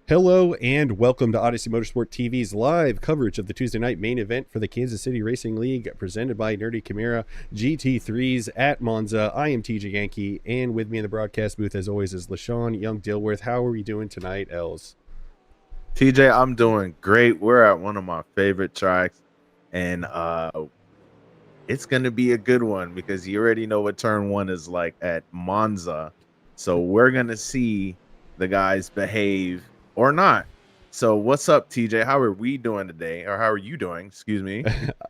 Hello and welcome to Odyssey Motorsport TV's live coverage of the Tuesday night main event for the Kansas City Racing League presented by Nerdy Chimera GT3s at Monza. I am TJ Yankee, and with me in the broadcast booth as always is Lesean Young-Dilworth. How are we doing tonight, Els? TJ, I'm doing great. We're at one of my favorite tracks, and it's going to be a good one because you already know what turn one is like at Monza. So we're going to see the guys behave or not. So what's up, TJ? How are we doing today? Or how are you doing? Excuse me.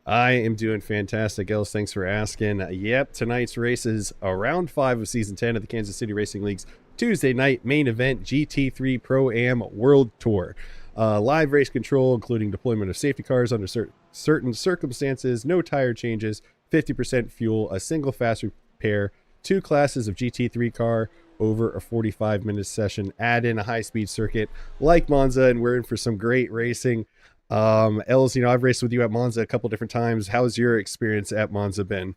I am doing fantastic, Els. Thanks for asking. Yep, tonight's race is round 5 of Season 10 of the Kansas City Racing League's Tuesday night main event GT3 Pro-Am World Tour. Live race control, including deployment of safety cars under certain circumstances, no tire changes, 50% fuel, a single fast repair, 2 classes of GT3 car over a 45-minute session, add in a high-speed circuit like Monza, and we're in for some great racing. Els, I've raced with you at Monza a couple different times. How's your experience at Monza been?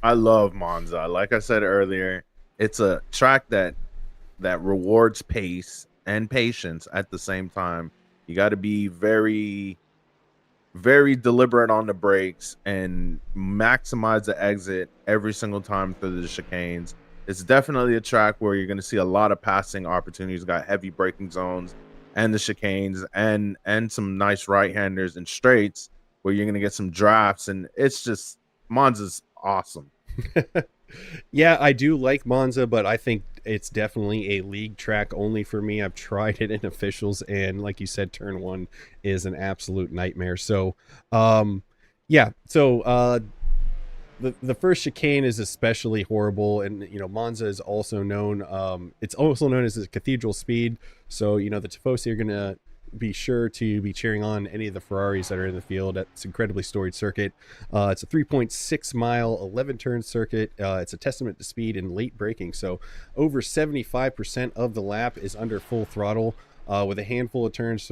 I love Monza. Like I said earlier, it's a track that rewards pace and patience at the same time. You got to be very, very deliberate on the brakes and maximize the exit every single time through the chicanes. It's definitely a track where you're going to see a lot of passing opportunities. Got heavy braking zones and the chicanes and some nice right-handers and straights where you're going to get some drafts. And it's just, Monza's awesome. Yeah, I do like Monza, but I think it's definitely a league track only for me. I've tried it in officials, and like you said, turn 1 is an absolute nightmare. So, yeah. So, the first chicane is especially horrible, and Monza is also known. It's also known as the cathedral speed. So the Tifosi are gonna be sure to be cheering on any of the Ferraris that are in the field. It's an incredibly storied circuit. It's a 3.6 mile 11 turn circuit. It's a testament to speed and late braking. So over 75% of the lap is under full throttle, with a handful of turns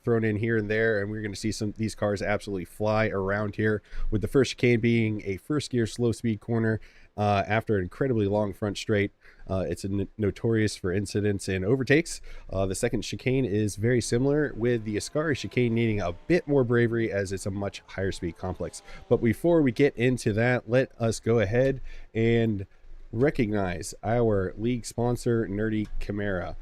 thrown in here and there, and we're going to see these cars absolutely fly around here, with the first chicane being a first gear slow speed corner after an incredibly long front straight. It's notorious for incidents and overtakes. The second chicane is very similar, with the Ascari chicane needing a bit more bravery as it's a much higher speed complex. But before we get into that, let us go ahead and recognize our league sponsor, Nerdy Chimera.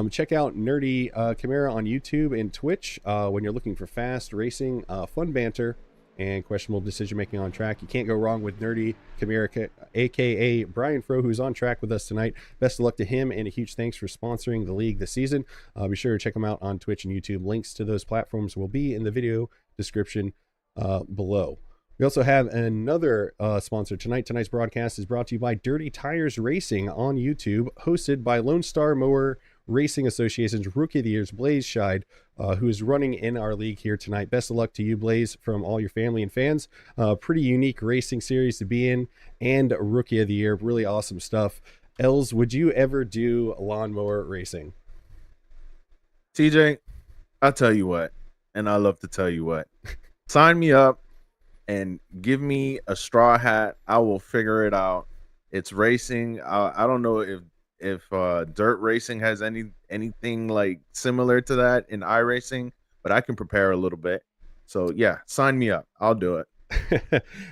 Check out Nerdy Chimera on YouTube and Twitch when you're looking for fast racing, fun banter, and questionable decision making on track. You can't go wrong with Nerdy Chimera, aka Brian Fro, who's on track with us tonight. Best of luck to him, and a huge thanks for sponsoring the league this season. Be sure to check him out on Twitch and YouTube. Links to those platforms will be in the video description below. We also have another sponsor tonight. Tonight's broadcast is brought to you by Dirty Tires Racing on YouTube, hosted by Lone Star Mower Racing Association's Rookie of the Year's Blaze Scheid, who is running in our league here tonight. Best of luck to you, Blaze, from all your family and fans. Pretty unique racing series to be in, and Rookie of the Year. Really awesome stuff. Els, would you ever do lawnmower racing? TJ, I'll tell you what, and I love to tell you what. Sign me up and give me a straw hat. I will figure it out. It's racing. I don't know if dirt racing has anything like similar to that in iRacing, but I can prepare a little bit. So yeah, sign me up. I'll do it.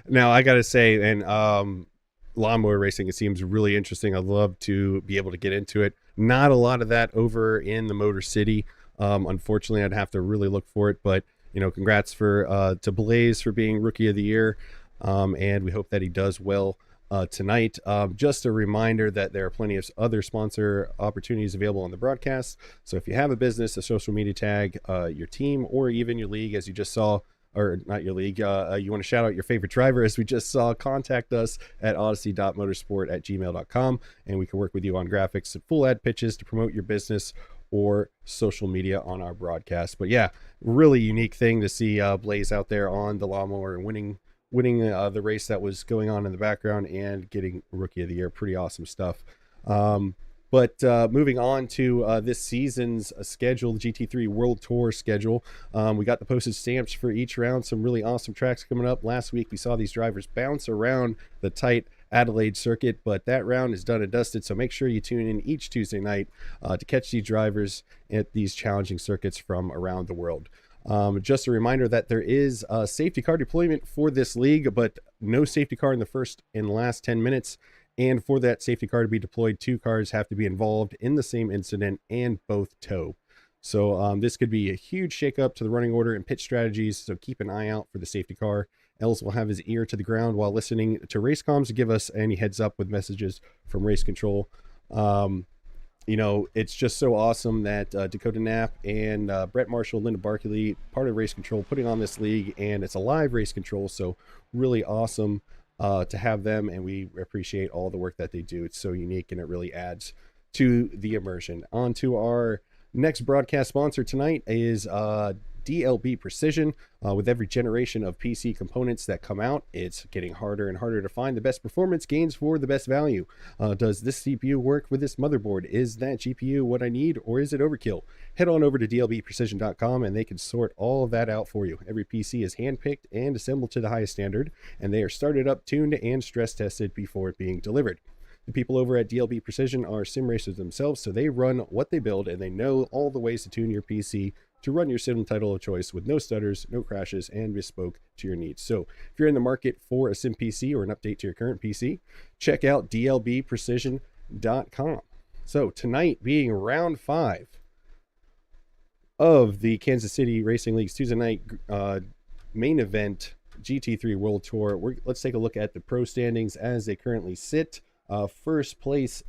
Now I gotta say, and lawnmower racing, it seems really interesting. I'd love to be able to get into it. Not a lot of that over in the Motor City. Unfortunately, I'd have to really look for it, but congrats to Blaze for being Rookie of the Year, and we hope that he does well tonight. Just a reminder that there are plenty of other sponsor opportunities available on the broadcast. So if you have a business, a social media tag, your team, or even your league, as you just saw, or not your league, you want to shout out your favorite driver, as we just saw, contact us at odyssey.motorsport@gmail.com, and we can work with you on graphics and full ad pitches to promote your business or social media on our broadcast. But yeah, really unique thing to see Blaze out there on the lawnmower and winning the race that was going on in the background and getting Rookie of the Year. Pretty awesome stuff. But moving on to this season's schedule, the GT3 World Tour schedule. We got the postage stamps for each round. Some really awesome tracks coming up. Last week, we saw these drivers bounce around the tight Adelaide circuit, but that round is done and dusted. So make sure you tune in each Tuesday night to catch these drivers at these challenging circuits from around the world. Just a reminder that there is a safety car deployment for this league, but no safety car in the first and last 10 minutes. And for that safety car to be deployed, 2 cars have to be involved in the same incident and both tow. So this could be a huge shakeup to the running order and pit strategies. So keep an eye out for the safety car. Els will have his ear to the ground while listening to race comms to give us any heads up with messages from race control. You know, it's just so awesome that Dakota Knapp and Brett Marshall, Linda Barkley, part of race control, putting on this league, and it's a live race control. So really awesome to have them, and we appreciate all the work that they do. It's so unique, and it really adds to the immersion. On to our next broadcast sponsor tonight is DLB Precision. With every generation of PC components that come out, it's getting harder and harder to find the best performance gains for the best value. Does this CPU work with this motherboard? Is that GPU what I need, or is it overkill? Head on over to dlbprecision.com and they can sort all of that out for you. Every PC is handpicked and assembled to the highest standard, and they are started up, tuned, and stress tested before being delivered. The people over at DLB Precision are sim racers themselves, so they run what they build, and they know all the ways to tune your PC to run your sim title of choice with no stutters, no crashes, and bespoke to your needs. So if you're in the market for a sim PC or an update to your current PC, check out dlbprecision.com. So tonight being round 5 of the Kansas City Racing League's Tuesday night main event, GT3 World Tour. Let's take a look at the pro standings as they currently sit. First place,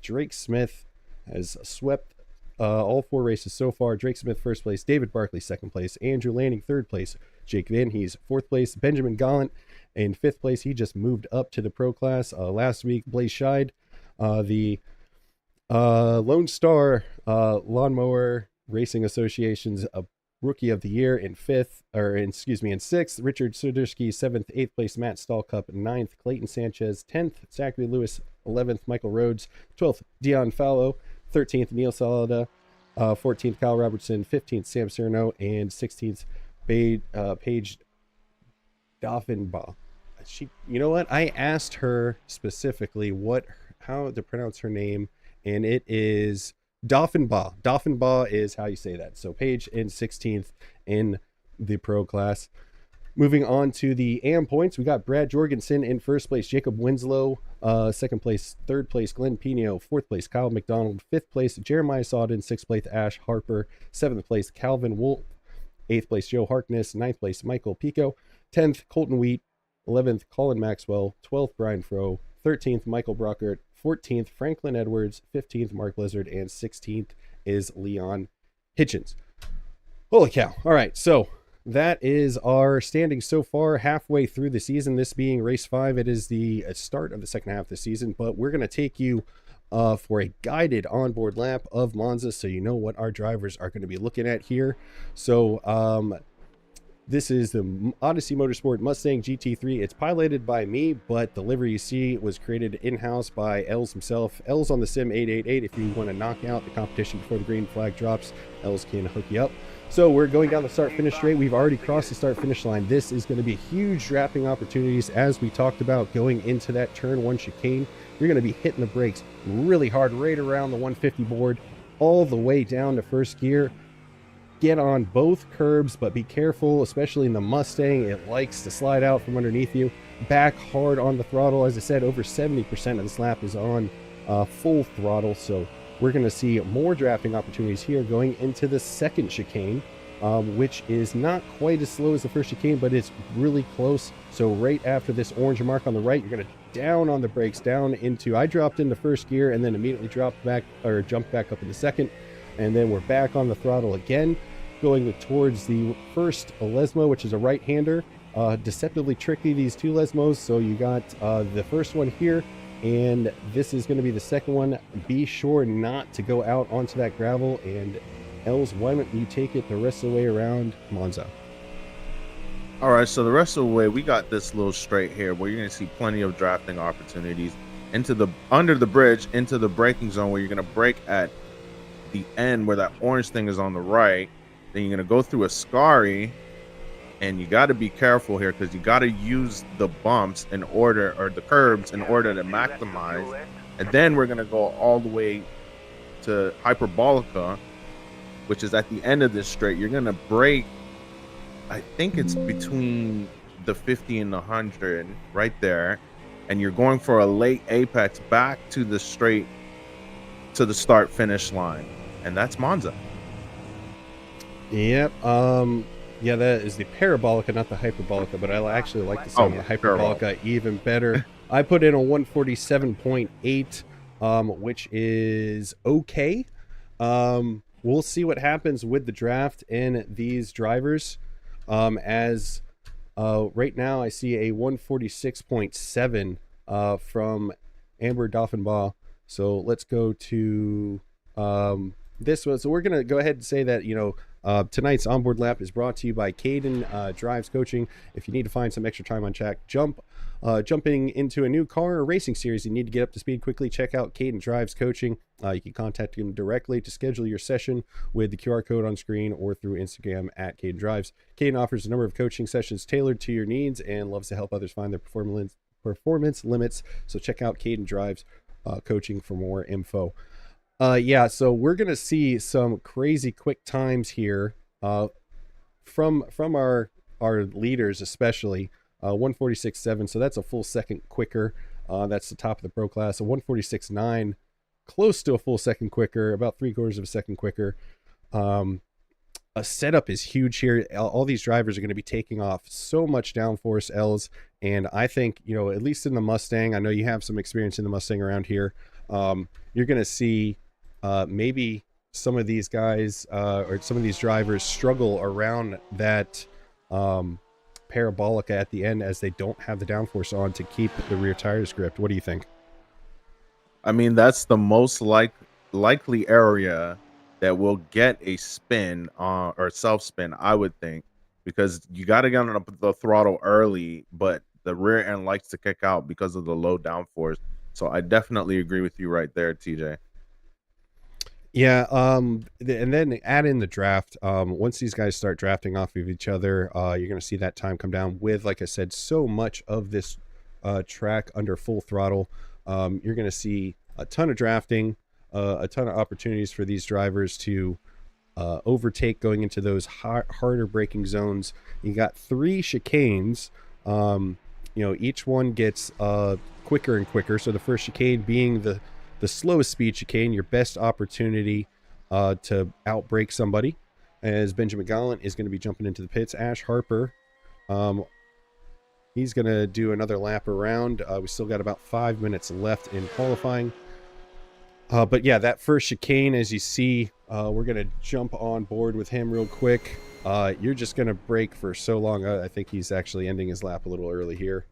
Drake Smith has swept all 4 races so far. Drake Smith first place, David Barkley second place, Andrew Lanning third place, Jake Van Hees fourth place, Benjamin Gallant in 5th place. He just moved up to the pro class last week. Blaze Scheid, the Lone Star Lawnmower Racing Association's Rookie of the Year in 6th. Richard Sudersky 7th, 8th place. Matt Stallcup 9th, Clayton Sanchez 10th, Zachary Lewis 11th, Michael Rhodes 12th, Dion Fallow 13th, Neil Salada 14th, Kyle Robertson 15th, Sam Cerno, and 16th, Paige Doffinbaugh. You know what? I asked her specifically how to pronounce her name, and it is Doffinbaugh. Doffinbaugh is how you say that. So Paige in 16th in the pro class. Moving on to the AM points, we got Brad Jorgensen in 1st place, Jacob Winslow 2nd place, 3rd place, Glenn Pino 4th place, Kyle McDonald 5th place, Jeremiah Sawden 6th place, Ash Harper 7th place, Calvin Wolf 8th place, Joe Harkness 9th place, Michael Pico 10th, Colton Wheat 11th, Colin Maxwell 12th, Brian Froh 13th, Michael Brockert 14th, Franklin Edwards 15th, Mark Blizzard, and 16th is Leon Hitchens. Holy cow. All right, so that is our standings so far, halfway through the season. This being race 5, it is the start of the second half of the season, but we're going to take you for a guided onboard lap of Monza, so you know what our drivers are going to be looking at here. So this is the Odyssey Motorsport Mustang GT3. It's piloted by me, but the livery you see was created in-house by Els himself. Els on the Sim 888. If you want to knock out the competition before the green flag drops, Els can hook you up. So we're going down the start-finish straight. We've already crossed the start-finish line. This is going to be huge drafting opportunities, as we talked about going into that turn 1 chicane. You're going to be hitting the brakes really hard right around the 150 board, all the way down to first gear. Get on both curbs, but be careful, especially in the Mustang. It likes to slide out from underneath you. Back hard on the throttle. As I said, over 70% of this lap is on full throttle, so we're going to see more drafting opportunities here going into the second chicane, which is not quite as slow as the first chicane, but it's really close. So right after this orange mark on the right, you're going to down on the brakes, down into, I dropped into first gear and then immediately jumped back up into second, and then we're back on the throttle again, going towards the first Lesmo, which is a right-hander. Deceptively tricky, these two Lesmos. So you got the first one here, and this is going to be the second one. Be sure not to go out onto that gravel. And Els, why don't you take it the rest of the way around Monza? All right, so the rest of the way, we got this little straight here where you're going to see plenty of drafting opportunities under the bridge into the braking zone, where you're going to brake at the end where that orange thing is on the right. Then you're going to go through a Ascari, and you got to be careful here because you got to use the bumps in order, or the curbs in order to maximize. And then we're going to go all the way to Hyperbolica, which is at the end of this straight. You're going to brake, I think it's between the 50 and the 100 right there, and you're going for a late apex back to the straight, to the start finish line, and that's Monza. Yep. Yeah, that is the Parabolica, not the Hyperbolica, but I actually like the sound of the Hyperbolica even better. I put in a 147.8, which is okay. We'll see what happens with the draft and these drivers. As right now I see a 146.7 from Amber Dolphinbaugh. So let's go to this one. So we're going to go ahead and say that, tonight's onboard lap is brought to you by Caden Drives Coaching. If you need to find some extra time on track, jumping into a new car or racing series, you need to get up to speed quickly, check out Caden Drives Coaching. You can contact him directly to schedule your session with the QR code on screen or through Instagram at Caden Drives. Caden offers a number of coaching sessions tailored to your needs and loves to help others find their performance limits. So check out Caden Drives Coaching for more info. Yeah, so we're gonna see some crazy quick times here from our leaders, especially 146.7. So that's a full second quicker. That's the top of the pro class. A 146.9, close to a full second quicker, about 3/4 of a second quicker. A setup is huge here. All these drivers are going to be taking off so much downforce L's, and I think, at least in the Mustang, I know you have some experience in the Mustang around here. You're going to see maybe some of these guys or some of these drivers struggle around that Parabolica at the end, as they don't have the downforce on to keep the rear tires gripped. What do you think? I mean, that's the most likely area that will get a spin or self spin, I would think, because you got to get on the throttle early, but the rear end likes to kick out because of the low downforce. So I definitely agree with you right there, TJ. Yeah, and then add in the draft. Once these guys start drafting off of each other, you're going to see that time come down with, like I said, so much of this track under full throttle. You're going to see a ton of drafting, a ton of opportunities for these drivers to overtake going into those harder braking zones. You got 3 chicanes. Each one gets quicker and quicker. So the first chicane being the slowest speed chicane, your best opportunity to outbrake somebody, as Benjamin Gallant is going to be jumping into the pits. Ash Harper, he's going to do another lap around. We still got about 5 minutes left in qualifying. But yeah, that first chicane, as you see, we're going to jump on board with him real quick. You're just going to brake for so long. I think he's actually ending his lap a little early here.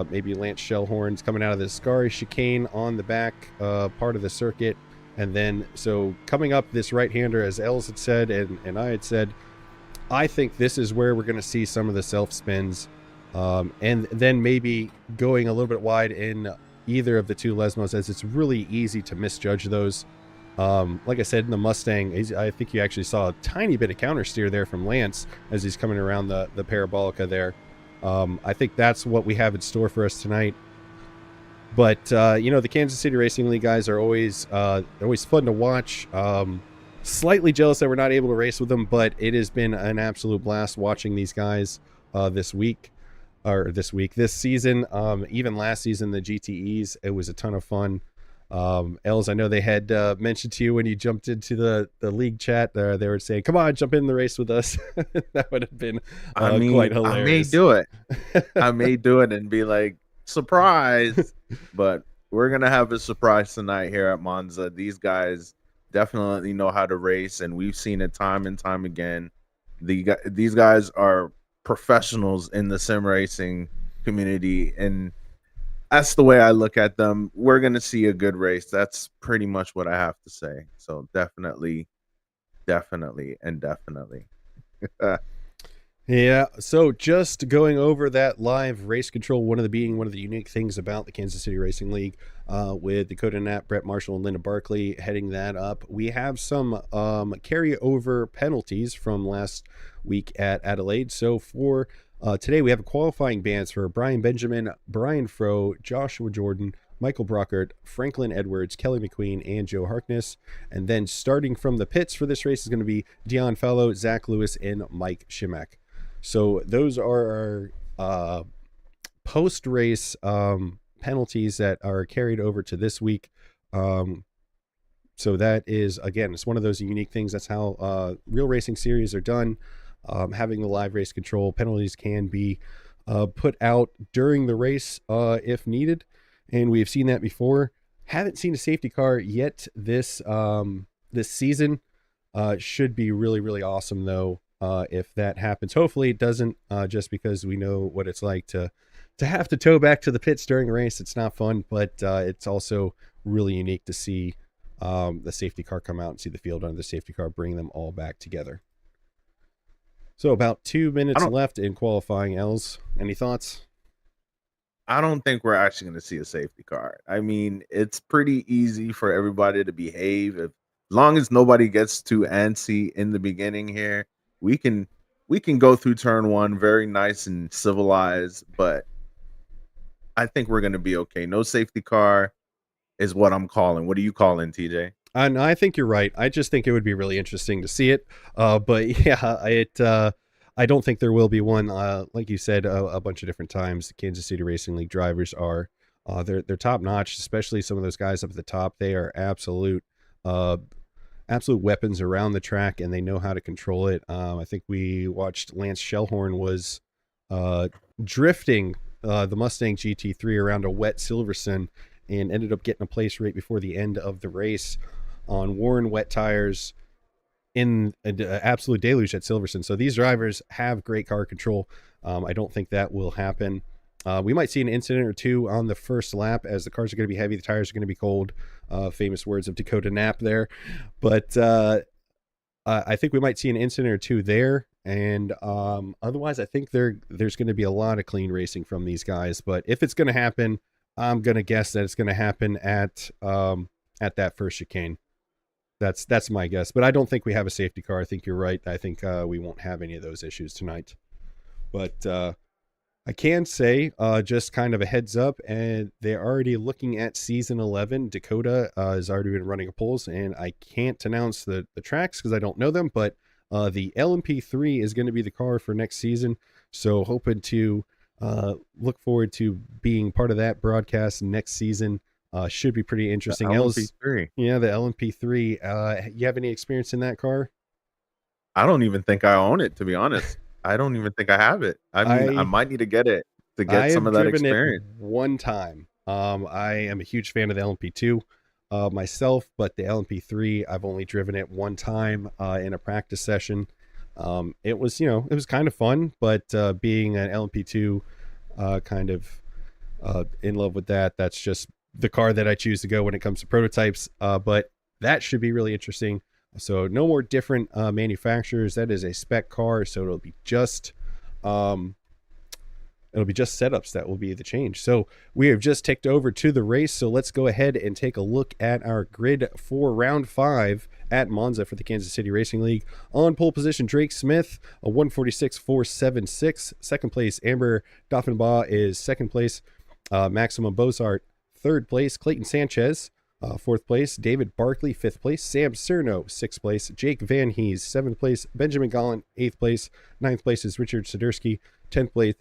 Maybe Lance Shellhorn's coming out of the Scary chicane on the back part of the circuit. And then, so coming up this right-hander, as Els had said and I had said, I think this is where we're going to see some of the self-spins. And then maybe going a little bit wide in either of the 2 Lesmos, as it's really easy to misjudge those. Like I said, in the Mustang, I think you actually saw a tiny bit of counter steer there from Lance as he's coming around the Parabolica there. I think that's what we have in store for us tonight. But the Kansas City Racing League guys are always fun to watch. Slightly jealous that we're not able to race with them, but it has been an absolute blast watching these guys this season. Even last season, the GTEs, it was a ton of fun. Els, I know they had mentioned to you when you jumped into the league chat, they were saying, come on, jump in the race with us. That would have been quite hilarious. I may do it. I may do it and be like, surprise. But we're going to have a surprise tonight here at Monza. These guys definitely know how to race, and we've seen it time and time again. These guys are professionals in the sim racing community, and that's the way I look at them. We're going to see a good race. That's pretty much what I have to say. So definitely. Yeah, so just going over that live race control, one of the unique things about the Kansas City Racing League, with Dakota Knapp, Brett Marshall, and Linda Barkley heading that up. We have some carryover penalties from last week at Adelaide. So for today, we have qualifying bans for Brian Benjamin, Brian Froh, Joshua Jordan, Michael Brockert, Franklin Edwards, Kelly McQueen, and Joe Harkness. And then starting from the pits for this race is going to be Dion Fellow, Zach Lewis, and Mike Shimek. So those are our post-race penalties that are carried over to this week. So that is, again, it's one of those unique things. That's how real racing series are done. Having the live race control, penalties can be put out during the race if needed. And we've seen that before. Haven't seen a safety car yet this season. Should be really, really awesome, though, if that happens. Hopefully it doesn't, just because we know what it's like to have to tow back to the pits during a race. It's not fun, but it's also really unique to see the safety car come out and see the field under the safety car, bring them all back together. So about 2 minutes left in qualifying. Els, any thoughts? I don't think we're actually going to see a safety car. I mean, it's pretty easy for everybody to behave. As long as nobody gets too antsy in the beginning here, we can go through turn one very nice and civilized, but I think we're going to be okay. No safety car is what I'm calling. What are you calling, TJ? And I think you're right. I just think it would be really interesting to see it. But yeah, I don't think there will be one. Like you said, a bunch of different times. The Kansas City Racing League drivers are they're top notch, especially some of those guys up at the top. They are absolute weapons around the track, and they know how to control it. I think we watched Lance Shellhorn was drifting the Mustang GT3 around a wet Silverstone and ended up getting a place right before the end of the race on worn wet tires in an absolute deluge at Silverstone. So these drivers have great car control. I don't think that will happen. We might see an incident or two on the first lap as the cars are going to be heavy, the tires are going to be cold. Famous words of Dakota Knapp there. But I think we might see an incident or two there. And otherwise, I think there's going to be a lot of clean racing from these guys. But if it's going to happen, I'm going to guess that it's going to happen at that first chicane. That's my guess. But I don't think we have a safety car. I think you're right. I think we won't have any of those issues tonight. But I can say, just kind of a heads up, and they're already looking at season 11. Dakota has already been running a polls, and I can't announce the tracks because I don't know them, but the LMP3 is going to be the car for next season. So hoping to look forward to being part of that broadcast next season. Should be pretty interesting. The LMP3. Yeah, the LMP3. You have any experience in that car? I don't even think I own it, to be honest. I don't even think I have it. I mean, I might need to get it to get some of that experience. One time. I am a huge fan of the LMP2 myself, but the LMP3, I've only driven it one time in a practice session. It was kind of fun, but being an LMP2 kind of in love with that's just the car that I choose to go when it comes to prototypes. But that should be really interesting. So no more different manufacturers. That is a spec car, so it'll be just setups that will be the change. So we have just ticked over to the race. So let's go ahead and take a look at our grid for round 5 at Monza for the Kansas City Racing League. On pole position, Drake Smith, a 146.476. Second place, Amber Doffenbaugh is second place. Maximum Bozart, third place. Clayton Sanchez, fourth place. David Barkley, fifth place. Sam Cerno, sixth place. Jake Van Hees, seventh place. Benjamin Gallant, eighth place. Ninth place is Richard Sidursky. 10th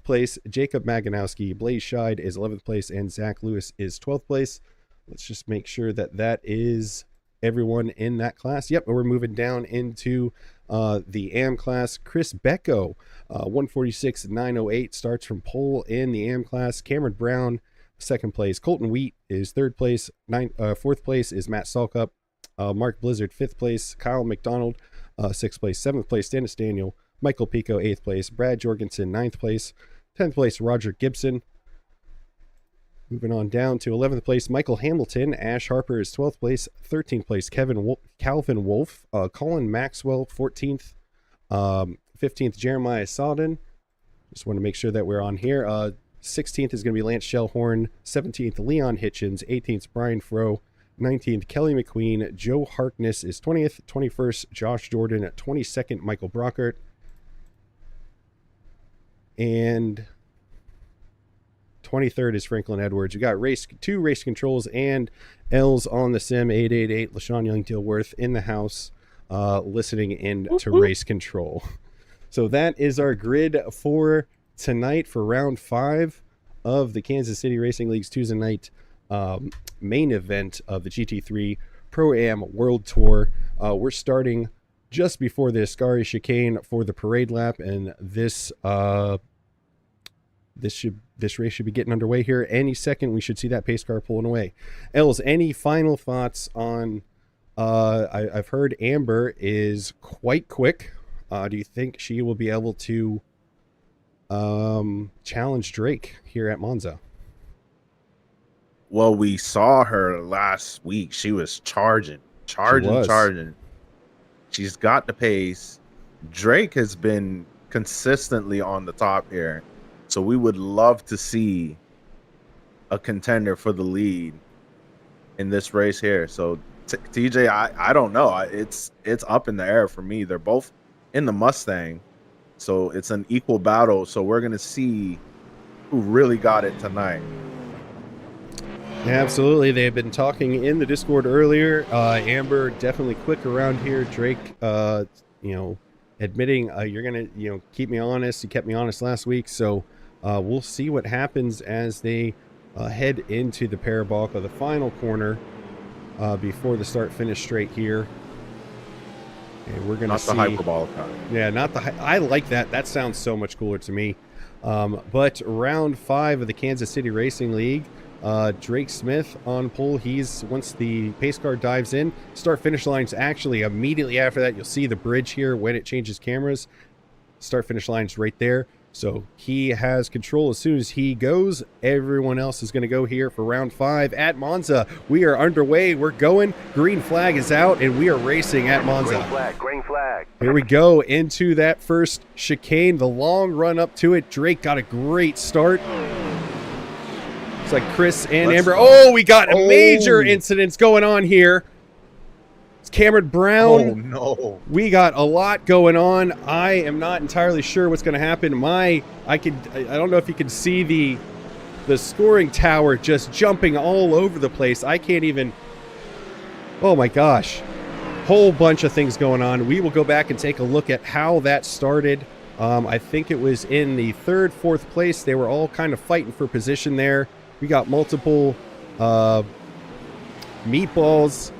place, Jacob Maganowski. Blaze Scheid is 11th place, and Zach Lewis is 12th place. Let's just make sure that is everyone in that class. Yep, we're moving down into the AM class. Chris Becco, 146.908, starts from pole in the AM class. Cameron Brown, second place. Colton Wheat is third place. Fourth place is Matt Salkup. Mark Blizzard, fifth place. Kyle McDonald, sixth place. Seventh place, Dennis Daniel. Michael Pico, eighth place. Brad Jorgensen, ninth place. 10th place, Roger Gibson. Moving on down to 11th place, Michael Hamilton. Ash Harper is 12th place. 13th place, Calvin Wolf. Colin Maxwell, 14th. 15th, Jeremiah Sawden. Just want to make sure that we're on here. 16th is going to be Lance Shellhorn. 17th, Leon Hitchens. 18th, Brian Froh. 19th, Kelly McQueen. Joe Harkness is 20th. 21st, Josh Jordan. 22nd, Michael Brockert. And 23rd is Franklin Edwards. We got two race controls and L's on the sim. 888, Lesean Young-Dilworth in the house, listening in to race control. So that is our grid for tonight for round 5 of the Kansas City Racing League's Tuesday night main event of the GT3 Pro-Am World Tour. We're starting just before the Ascari chicane for the parade lap, and this race should be getting underway here any second. We should see that pace car pulling away. Els, any final thoughts on I've heard Amber is quite quick. Do you think she will be able to challenge Drake here at Monza? Well, we saw her last week. She was charging. She's got the pace. Drake has been consistently on the top here. So we would love to see a contender for the lead in this race here. So TJ, I don't know. It's up in the air for me. They're both in the Mustang. So it's an equal battle. So we're going to see who really got it tonight. Yeah, absolutely. They have been talking in the Discord earlier. Amber definitely quick around here. Drake, admitting you're going to, keep me honest. You kept me honest last week. So we'll see what happens as they head into the parabolic of the final corner before the start-finish straight here. And we're going to see... Not the hyperbolic. Yeah, not the... I like that. That sounds so much cooler to me. But round 5 of the Kansas City Racing League, Drake Smith on pole. Once the pace car dives in, start-finish lines actually immediately after that. You'll see the bridge here when it changes cameras. Start-finish lines right there. So he has control as soon as he goes. Everyone else is going to go here for round 5 at Monza. We are underway. We're going. Green flag is out, and we are racing at Monza. Green flag. Here we go into that first chicane. The long run up to it. Drake got a great start. It's like Chris and Amber. Oh, we got a major incidents going on here. Cameron Brown. Oh no. We got a lot going on. I am not entirely sure what's going to happen. I don't know if you can see the scoring tower just jumping all over the place. I can't even. Oh my gosh. Whole bunch of things going on. We will go back and take a look at how that started. I think it was in the 3rd, 4th place. They were all kind of fighting for position there. We got multiple meatballs.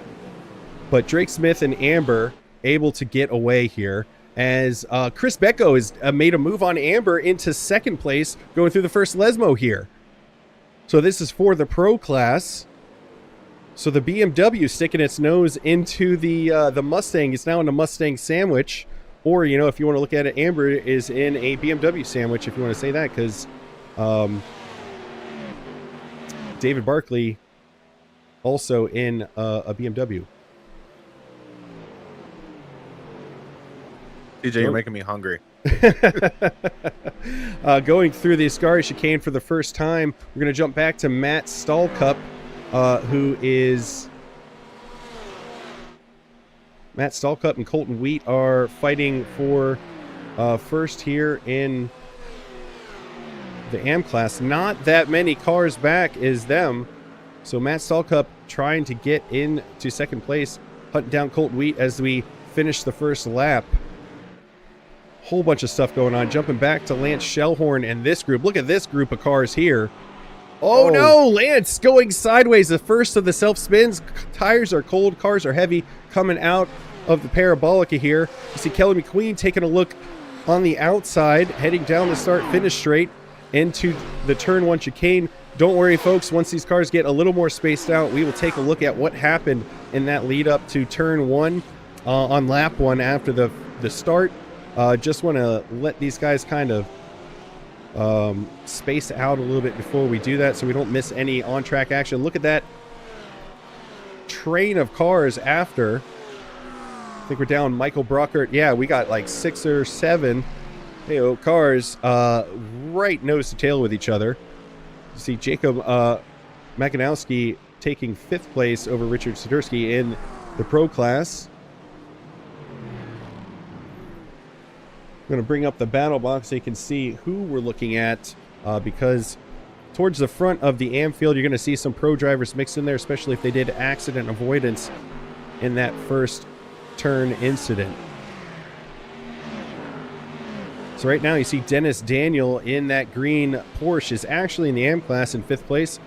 But Drake Smith and Amber able to get away here as Chris Becco has made a move on Amber into 2nd place going through the first Lesmo here. So this is for the pro class. So the BMW sticking its nose into the Mustang. It's now in a Mustang sandwich. Or, if you want to look at it, Amber is in a BMW sandwich, if you want to say that, because David Barkley also in a BMW. TJ, you're making me hungry. Going through the Ascari chicane for the first time, we're going to jump back to Matt Stallcup, who is... Matt Stallcup and Colton Wheat are fighting for first here in the AM class. Not that many cars back is them. So Matt Stallcup trying to get into 2nd place, hunting down Colton Wheat as we finish the first lap. Whole bunch of stuff going on. Jumping back to Lance Shellhorn and this group. Look at this group of cars here. Oh no, Lance going sideways. The first of the self-spins. Tires are cold. Cars are heavy. Coming out of the Parabolica here. You see Kelly McQueen taking a look on the outside. Heading down the start-finish straight into the turn 1 chicane. Don't worry, folks. Once these cars get a little more spaced out, we will take a look at what happened in that lead up to turn 1 on lap 1 after the start. Just want to let these guys kind of space out a little bit before we do that so we don't miss any on-track action. Look at that train of cars after. I think we're down Michael Brockert. Yeah, we got like 6 or 7 cars right nose to tail with each other. You see Jacob Makanowski taking 5th place over Richard Sidursky in the Pro class. I'm going to bring up the battle box so you can see who we're looking at, because towards the front of the AM field, you're going to see some pro drivers mixed in there, especially if they did accident avoidance in that first turn incident. So right now you see Dennis Daniel in that green Porsche is actually in the AM class in 5th place.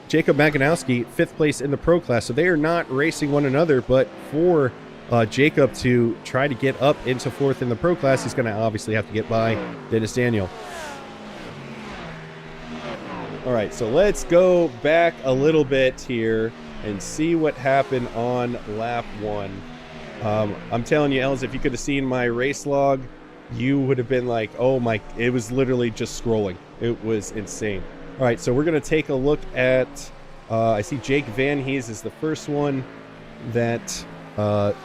Jacob Maganowski, 5th place in the Pro class. So they are not racing one another, but for Jacob to try to get up into 4th in the Pro class, he's going to obviously have to get by Dennis Daniel. All right, so let's go back a little bit here and see what happened on lap 1. I'm telling you, Els, if you could have seen my race log, you would have been like, oh my, it was literally just scrolling. It was insane. All right, so we're going to take a look at, I see Jake Van Hees is the first one that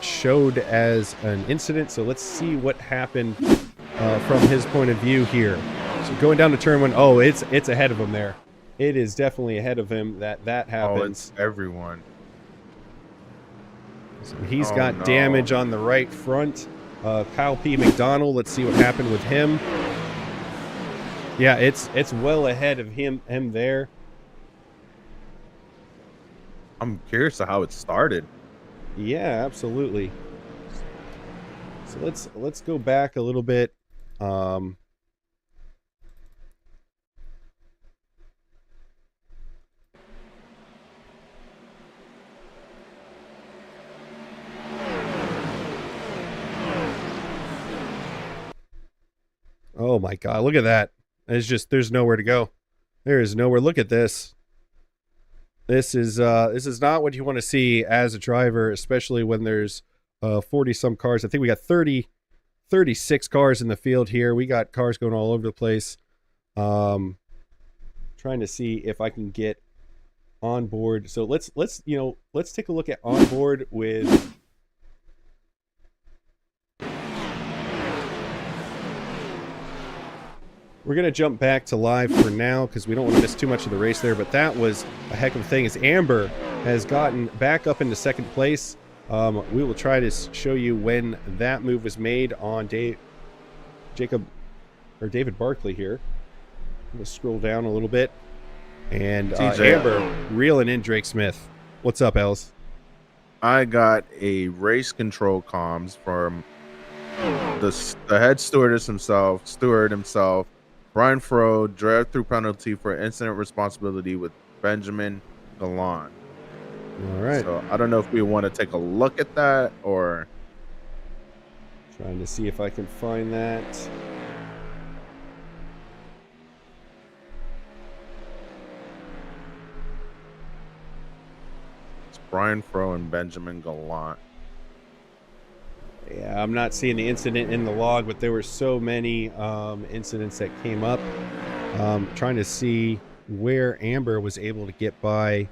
showed as an incident. So let's see what happened from his point of view here. So going down to turn 1, oh, it's ahead of him there. It is definitely ahead of him that happens. Oh, it's everyone. So he's got damage on the right front. Kyle P. McDonald, let's see what happened with him. Yeah, it's well ahead of him there. I'm curious to how it started. Yeah, absolutely. So let's go back a little bit. Oh my God, look at that. It's just, there's nowhere to go. There is nowhere. Look at this. This is not what you want to see as a driver, especially when there's 40 some cars. I think we got 36 cars in the field here. We got cars going all over the place. Trying to see if I can get on board. So let's take a look at on board with We're going to jump back to live for now because we don't want to miss too much of the race there, but that was a heck of a thing as Amber has gotten back up into 2nd place. We will try to show you when that move was made on David Barkley here. I'm going to scroll down a little bit. And Amber reeling in Drake Smith. What's up, Els? I got a race control comms from the head steward himself, Brian Fro, drive through penalty for incident responsibility with Benjamin Gallant. All right. So I don't know if we want to take a look at that or... Trying to see if I can find that. It's Brian Fro and Benjamin Gallant. Yeah, I'm not seeing the incident in the log, but there were so many incidents that came up. Trying to see where Amber was able to get by.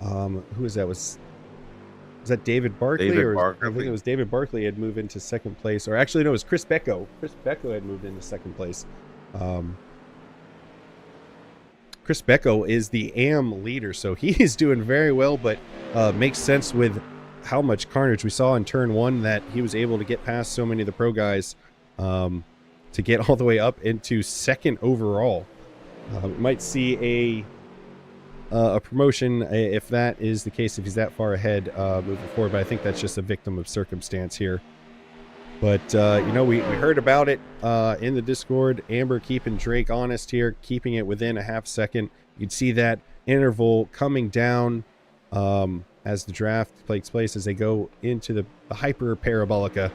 Who was that? Was that David Barkley? I think it was David Barkley had moved into 2nd place. Or actually, no, it was Chris Becco. Chris Becco had moved into 2nd place. Chris Becco is the AM leader, so he is doing very well, but makes sense with how much carnage we saw in turn 1 that he was able to get past so many of the pro guys to get all the way up into 2nd overall. We might see a promotion if that is the case, if he's that far ahead moving forward, but I think that's just a victim of circumstance here. But we heard about it in the Discord. Amber keeping Drake honest here, keeping it within a half second. You'd see that interval coming down as the draft takes place, as they go into the hyper parabolica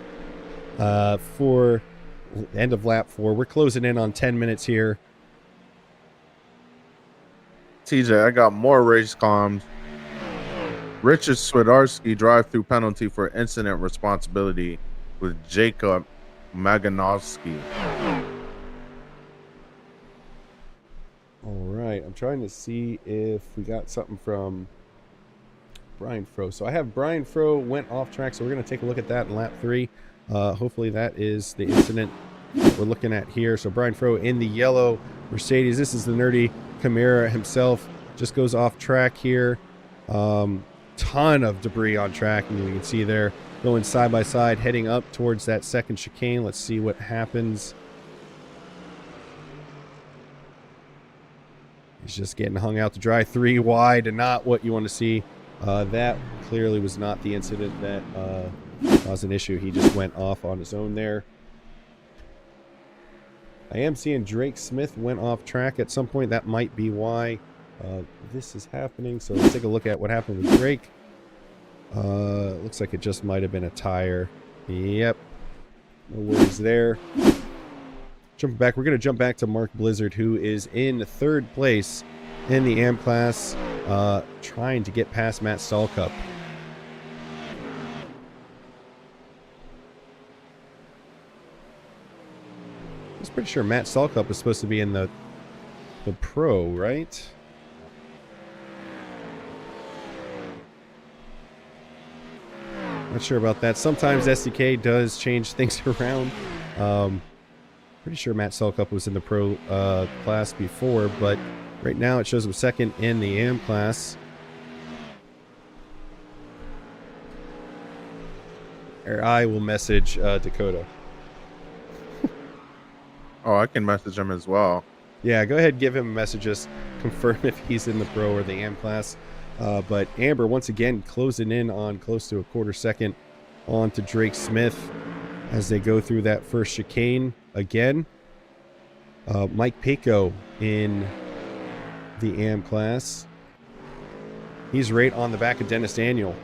for end of lap 4. We're closing in on 10 minutes here. TJ, I got more race comms. Richard Swidarski drive through penalty for incident responsibility with Jacob Maganowski. All right, I'm trying to see if we got something from Brian Fro. So I have Brian Fro went off track, so we're going to take a look at that in lap 3. Hopefully that is the incident that we're looking at here. So Brian Fro in the yellow Mercedes. This is the Nerdy Chimera himself. just goes off track here. Ton of debris on track, and you can see there going side by side, heading up towards that second chicane. Let's see what happens. He's just getting hung out to dry. 3 wide, and not what you want to see. That clearly was not the incident that caused an issue. He just went off on his own there. I am seeing Drake Smith went off track at some point. That might be why this is happening. So let's take a look at what happened with Drake. Looks like it just might have been a tire. Yep. No worries there. Jumping back, we're going to jump back to Mark Blizzard, who is in 3rd place in the AM class, trying to get past Matt Stallcup. I was pretty sure Matt Stallcup was supposed to be in the Pro, right? Not sure about that. Sometimes SDK does change things around. Pretty sure Matt Stallcup was in the Pro class before, but right now it shows him 2nd in the AM class. Or I will message Dakota. Oh, I can message him as well. Yeah, go ahead, give him a message, just confirm if he's in the Pro or the AM class. But Amber, once again, closing in on close to a 1/4 second on to Drake Smith as they go through that first chicane again. Mike Pico in the AM class. He's right on the back of Dennis Daniel.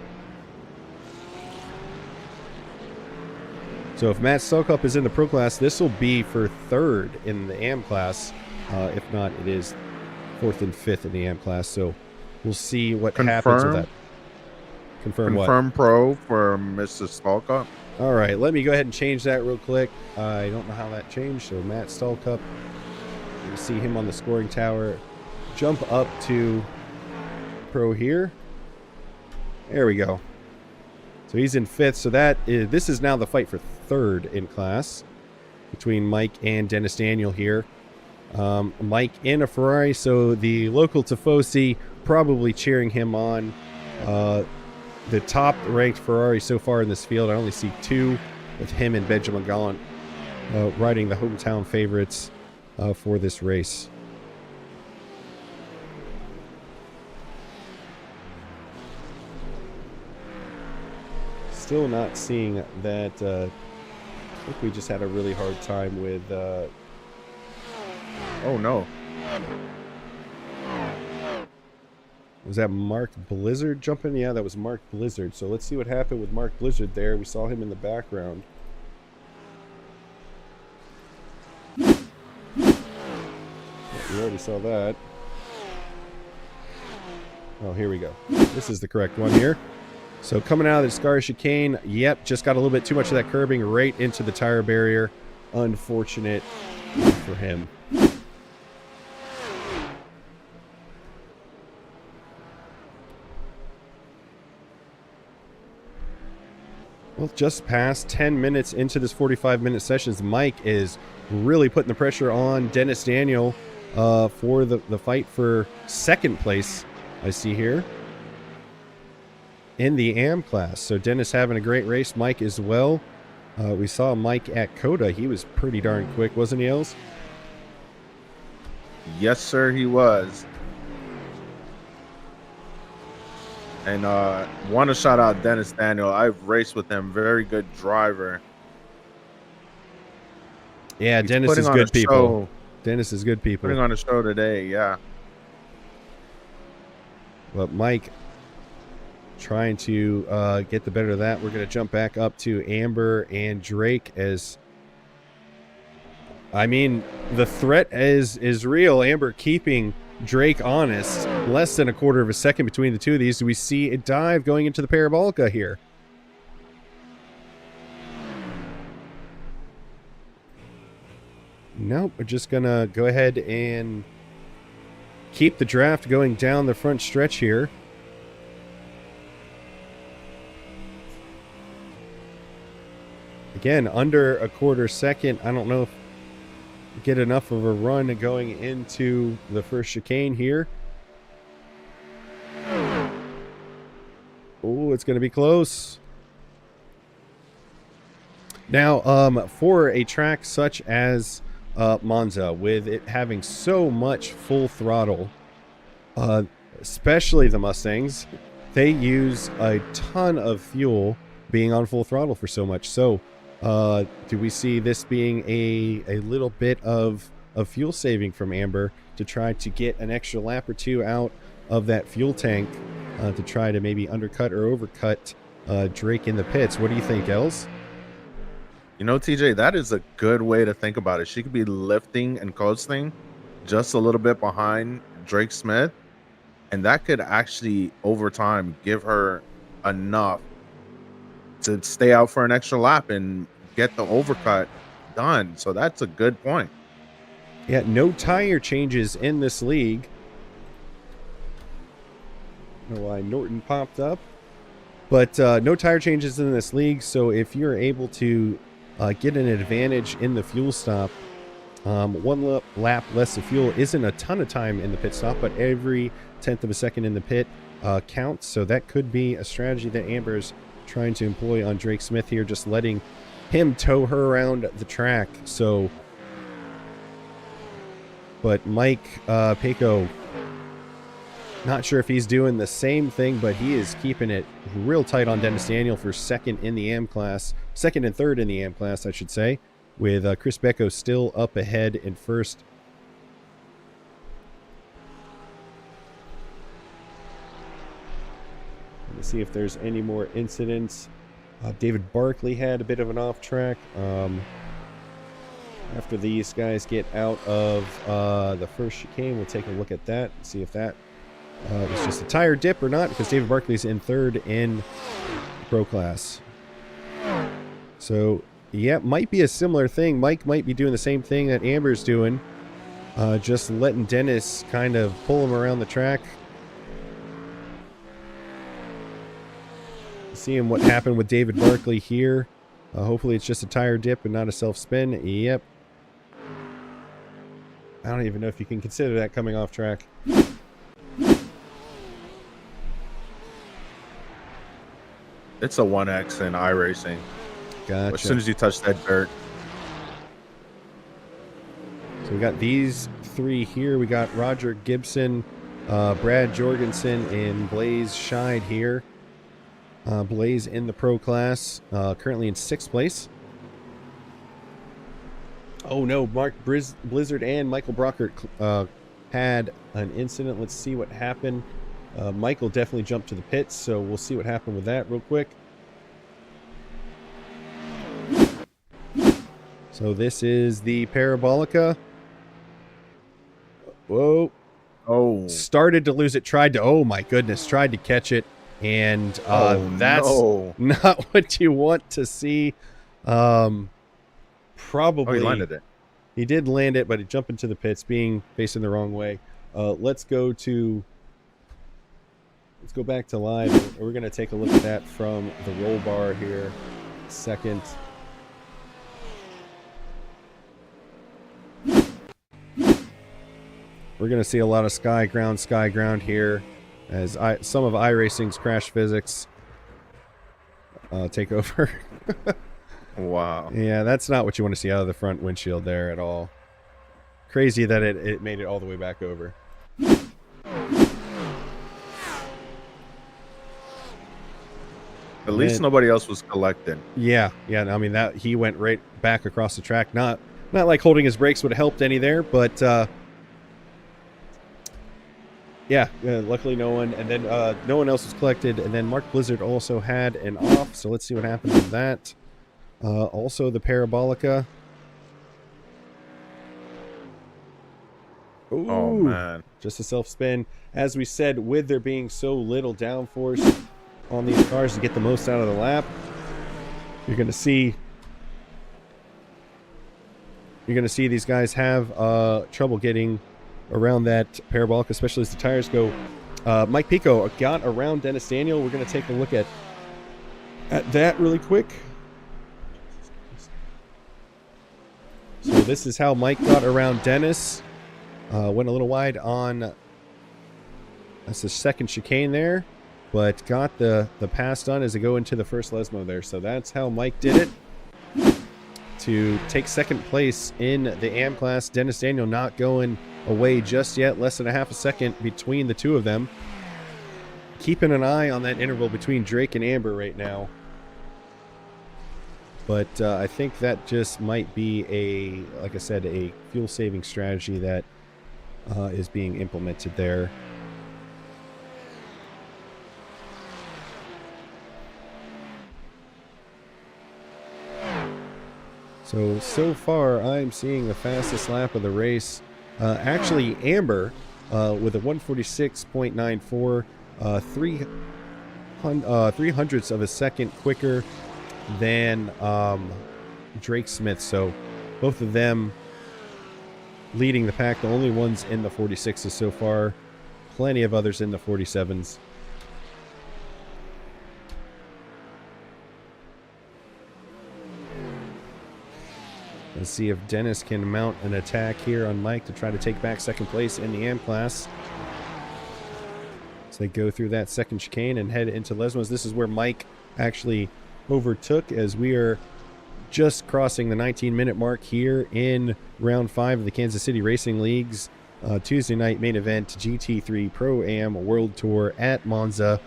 So if Matt Stallcup is in the Pro class, this will be for 3rd in the AM class. If not, it is 4th and 5th in the AM class. So we'll see what happens with that. Confirm what? Confirm Pro for Mr. Stallcup. All right, let me go ahead and change that real quick. I don't know how that changed. So Matt Stallcup, you see him on the scoring tower. Jump up to Pro here. There we go. So he's in 5th. So this is now the fight for 3rd in class between Mike and Dennis Daniel here. Mike in a Ferrari, so the local Tifosi probably cheering him on. The top ranked Ferrari so far in this field, I only see 2, with him and Benjamin Gallant riding the hometown favorites for this race. Still not seeing that. I think we just had a really hard time with. Oh no. Was that Mark Blizzard jumping? Yeah, that was Mark Blizzard. So let's see what happened with Mark Blizzard there. We saw him in the background. We already saw that. Oh, here we go. This is the correct one here. So coming out of the Scar chicane, yep, just got a little bit too much of that curbing right into the tire barrier. Unfortunate for him. Well, just past 10 minutes into this 45-minute sessions, Mike is really putting the pressure on Dennis Daniel for the fight for 2nd place, I see here, in the AM class. So Dennis having a great race, Mike as well. We saw Mike at Coda. He was pretty darn quick, wasn't he, Els? Yes, sir, he was. And want to shout out Dennis Daniel. I've raced with him. Very good driver. Yeah, Dennis is good people. Dennis is good people. Putting on a show today, yeah. But Mike trying to get the better of that. We're going to jump back up to Amber and Drake as... I mean, the threat is real. Amber keeping Drake honest. Less than a 1/4 of a second between the two of these. Do we see a dive going into the parabolica here? Nope. We're just going to go ahead and keep the draft going down the front stretch here. Again, under a 1/4 second. I don't know if get enough of a run going into the first chicane here. Oh, it's going to be close. Now, for a track such as Monza, with it having so much full throttle, especially the Mustangs, they use a ton of fuel being on full throttle for so much. So, do we see this being a little bit of fuel saving from Amber to try to get an extra lap or two out of that fuel tank to try to maybe undercut or overcut Drake in the pits? What do you think, Els? You know, TJ, that is a good way to think about it. She could be lifting and coasting just a little bit behind Drake Smith, and that could actually, over time, give her enough to stay out for an extra lap and get the overcut done. So that's a good point. Yeah, no tire changes in this league. I don't know why Norton popped up. But no tire changes in this league, so if you're able to get an advantage in the fuel stop, one lap less of fuel isn't a ton of time in the pit stop, but every 10th of a second in the pit counts. So that could be a strategy that Amber's trying to employ on Drake Smith here, just letting him tow her around the track. So, but Mike Paco, not sure if he's doing the same thing, but he is keeping it real tight on Dennis Daniel for second in the AM class, second and third in the AM class, I should say, with Chris Becco still up ahead in first. Let's see if there's any more incidents. David Barkley had a bit of an off track. After these guys get out of the first chicane, we'll take a look at that and see if that was just a tire dip or not, because David Barkley's in third in pro class. So, yeah, might be a similar thing. Mike might be doing the same thing that Amber's doing, just letting Dennis kind of pull him around the track. Seeing what happened with David Barkley here. Hopefully it's just a tire dip and not a self-spin. Yep. I don't even know if you can consider that coming off track. It's a 1X in iRacing. Gotcha. As soon as you touch that dirt. So we got these three here. We got Roger Gibson, Brad Jorgensen, and Blaze Scheid here. Blaze in the pro class, currently in 6th place. Oh no, Mark Blizzard and Michael Brockert had an incident. Let's see what happened. Michael definitely jumped to the pits, so we'll see what happened with that real quick. So this is the Parabolica. Whoa. Oh. Started to lose it, tried to, oh my goodness, tried to catch it. And that's not what you want to see. Probably. Oh, he landed it. He did land it, but he jumped into the pits, being facing the wrong way. Let's go back to live. We're going to take a look at that from the roll bar here. Second. We're going to see a lot of sky ground here, as some of iRacing's crash physics take over. Wow. Yeah, that's not what you want to see out of the front windshield there at all. Crazy that it made it all the way back over. At least nobody else was collecting. Yeah. I mean, that he went right back across the track. Not like holding his brakes would have helped any there, but yeah, luckily no one. And then no one else was collected. And then Mark Blizzard also had an off. So let's see what happens with that. Also the Parabolica. Ooh, oh, man. Just a self-spin. As we said, with there being so little downforce on these cars to get the most out of the lap, you're going to see these guys have trouble getting around that Parabolica, especially as the tires go. Mike Pico got around Dennis Daniel. We're going to take a look at that really quick. So this is how Mike got around Dennis. Went a little wide on, that's the second chicane there. but got the pass done as they go into the first Lesmo there. So that's how Mike did it to take second place in the AM class. Dennis Daniel not going away just yet. Less than a half a second between the two of them. Keeping an eye on that interval between Drake and Amber right now. But I think that just might be like I said, a fuel-saving strategy that is being implemented there. So far, I'm seeing the fastest lap of the race. Actually, Amber with a 146.94, 300ths of a second quicker than Drake Smith. So both of them leading the pack. The only ones in the 46s so far. Plenty of others in the 47s. Let's see if Dennis can mount an attack here on Mike to try to take back second place in the AM class. As they go through that second chicane and head into Lesmos. This is where Mike actually overtook, as we are just crossing the 19-minute mark here in round 5 of the Kansas City Racing League's Tuesday night main event, GT3 Pro Am World Tour at Monza.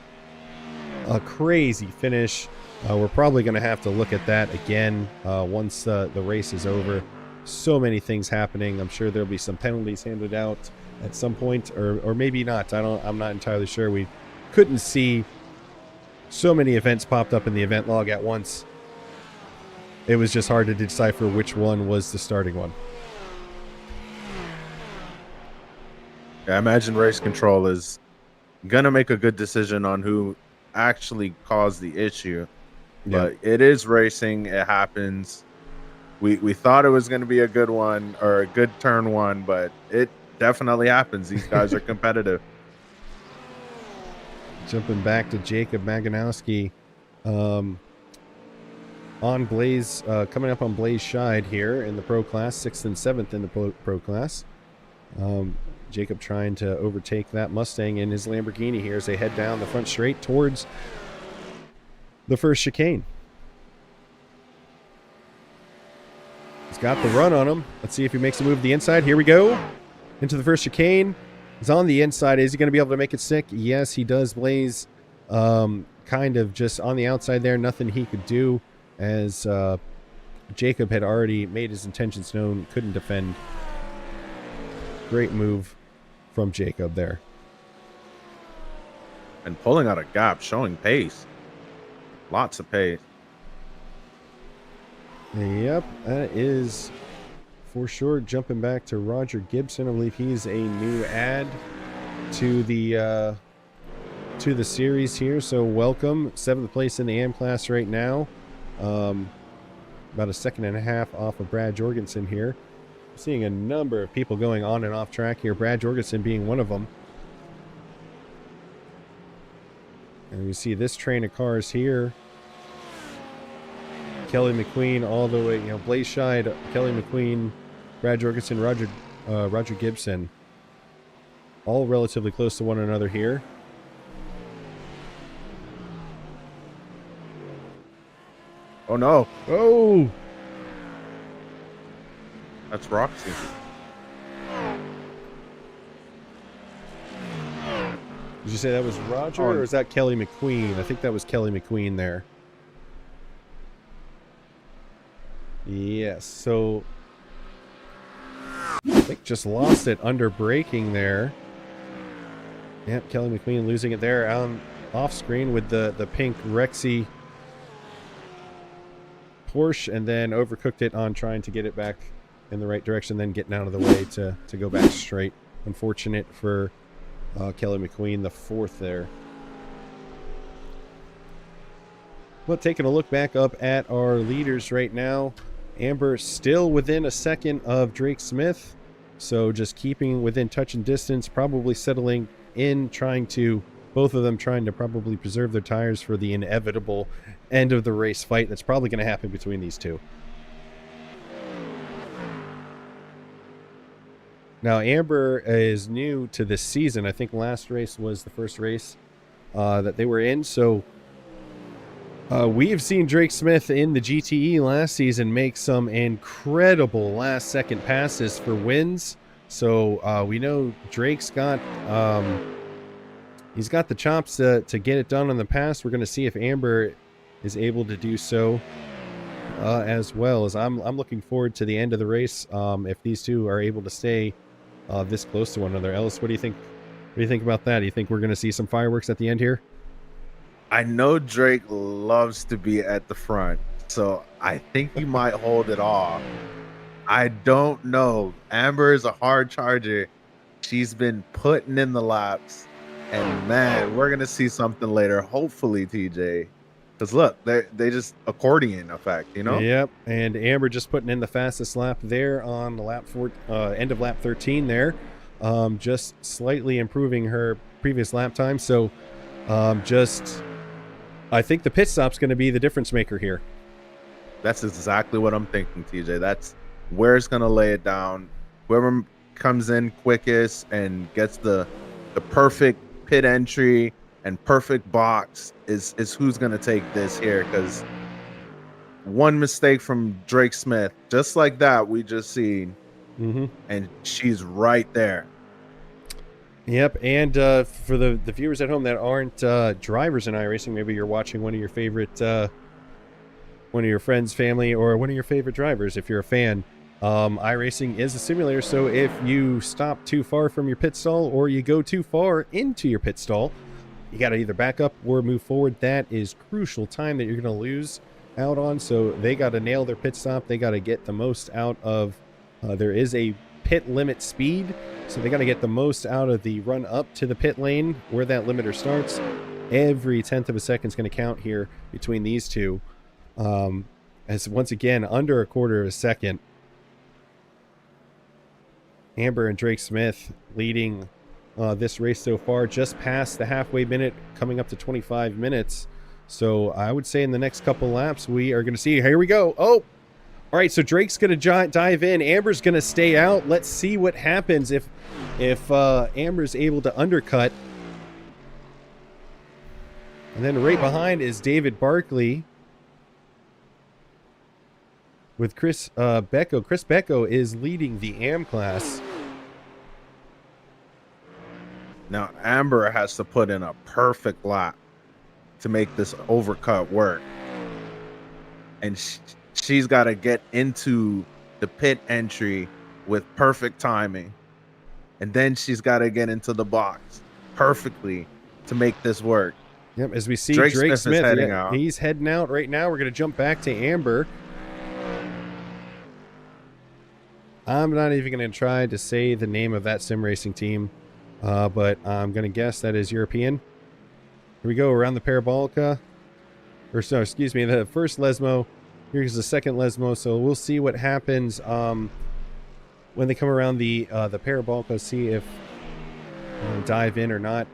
A crazy finish. We're probably going to have to look at that again once the race is over. So many things happening. I'm sure there'll be some penalties handed out at some point, or maybe not. I'm not entirely sure. We couldn't see so many events popped up in the event log at once. It was just hard to decipher which one was the starting one. I imagine race control is gonna make a good decision on who actually caused the issue. But it is racing. It happens. We thought it was going to be a good one, or a good turn one, but it definitely happens. These guys are competitive. Jumping back to Jacob Maganowski on Blaze, coming up on Blaze Scheid here in the pro class, 6th and 7th in the pro class. Jacob trying to overtake that Mustang in his Lamborghini here as they head down the front straight towards the first chicane. He's got the run on him. Let's see if he makes a move to the inside. Here we go. Into the first chicane. He's on the inside. Is he going to be able to make it stick? Yes, he does. Blaze kind of just on the outside there. Nothing he could do, as Jacob had already made his intentions known. Couldn't defend. Great move from Jacob there. And pulling out a gap, showing pace. Lots of pace. Yep, that is for sure. Jumping back to Roger Gibson, I believe he's a new add to the series here. So welcome, 7th place in the AM class right now. About a second and a half off of Brad Jorgensen here. Seeing a number of people going on and off track here. Brad Jorgensen being one of them. And we see this train of cars here. Kelly McQueen all the way, Blaze Scheid, Kelly McQueen, Brad Jorgensen, Roger Gibson. All relatively close to one another here. Oh, no. Oh! That's Roxy. Did you say that was Roger, or is that Kelly McQueen? I think that was Kelly McQueen there. Yes, so I think just lost it under braking there. Yep, Kelly McQueen losing it there off screen with the pink Rexy Porsche, and then overcooked it on trying to get it back in the right direction, then getting out of the way to go back straight. Unfortunate for Kelly McQueen, the 4th there. Well, taking a look back up at our leaders right now, Amber still within a second of Drake Smith, so just keeping within touch and distance, probably settling in, both of them trying to probably preserve their tires for the inevitable end of the race fight that's probably going to happen between these two. Now, Amber is new to this season. I think last race was the first race that they were in. So we have seen Drake Smith in the GTE last season make some incredible last-second passes for wins. So we know Drake's got he's got the chops to get it done on the pass. We're going to see if Amber is able to do so as well. As I'm looking forward to the end of the race. If these two are able to stay this close to one another. Ellis, what do you think? What do you think about that? Do you think we're going to see some fireworks at the end here? I know Drake loves to be at the front, so I think he might hold it off. I don't know. Amber is a hard charger. She's been putting in the laps, and man, we're gonna see something later. Hopefully, TJ, because look, they just accordion effect, you know. Yep. And Amber just putting in the fastest lap there on the lap end of lap 13 there, just slightly improving her previous lap time. So, I think the pit stop's going to be the difference maker here. That's exactly what I'm thinking, TJ. That's where it's going to lay it down. Whoever comes in quickest and gets the perfect pit entry and perfect box is who's going to take this here, because one mistake from Drake Smith, just like that, we just seen, and she's right there. Yep, and for the viewers at home that aren't drivers in iRacing, maybe you're watching one of your favorite, one of your friends, family, or one of your favorite drivers. If you're a fan, iRacing is a simulator, so if you stop too far from your pit stall or you go too far into your pit stall, you got to either back up or move forward. That is crucial time that you're going to lose out on, so they got to nail their pit stop. They got to get the most out of, there is a pit limit speed, so they got to get the most out of the run up to the pit lane where that limiter starts. Every 1/10 of a second is going to count here between these two, as once again under a 1/4 of a second. Amber and Drake Smith leading this race so far, just past the halfway minute, coming up to 25 minutes. So I would say in the next couple laps we are going to see, here we go. Oh, all right, so Drake's going to dive in. Amber's going to stay out. Let's see what happens if Amber's able to undercut. And then right behind is David Barkley with Chris Becco. Chris Becco is leading the AM class. Now, Amber has to put in a perfect lap to make this overcut work. And she's got to get into the pit entry with perfect timing. And then she's got to get into the box perfectly to make this work. Yep, as we see Drake Smith is heading out. He's heading out right now. We're going to jump back to Amber. I'm not even going to try to say the name of that sim racing team, but I'm going to guess that is European. Here we go around the Parabolica. Or so, excuse me, the first Lesmo. Here's the second Lesmo. So we'll see what happens when they come around the Parabolica. See if dive in or not.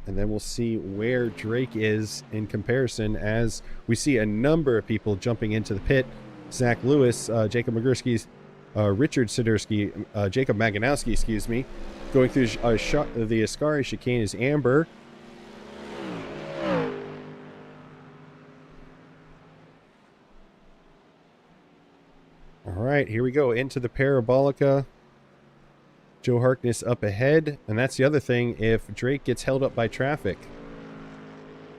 And then we'll see where Drake is in comparison, as we see a number of people jumping into the pit. Zach Lewis, Jacob Magurski, Richard Sidursky, Jacob Maganowski, excuse me, going through the Ascari chicane is Amber. All right, here we go into the Parabolica. Joe Harkness up ahead, and that's the other thing. If Drake gets held up by traffic,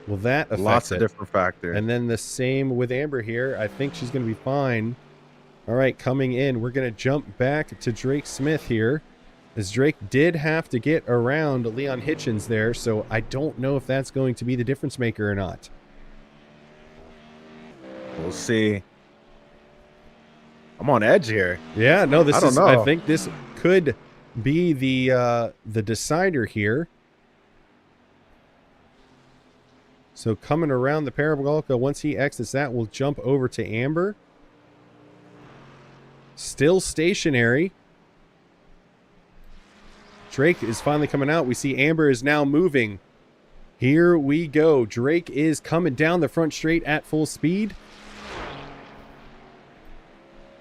will that affect lots of different factors? And then the same with Amber here. I think she's going to be fine. All right, coming in, we're going to jump back to Drake Smith here, as Drake did have to get around Leon Hitchens there, so I don't know if that's going to be the difference maker or not. We'll see. I'm on edge here. Yeah, no, I don't know. I think this could be the decider here. So coming around the Parabolica, once he exits that, we'll jump over to Amber. Still stationary. Drake is finally coming out. We see Amber is now moving. Here we go. Drake is coming down the front straight at full speed.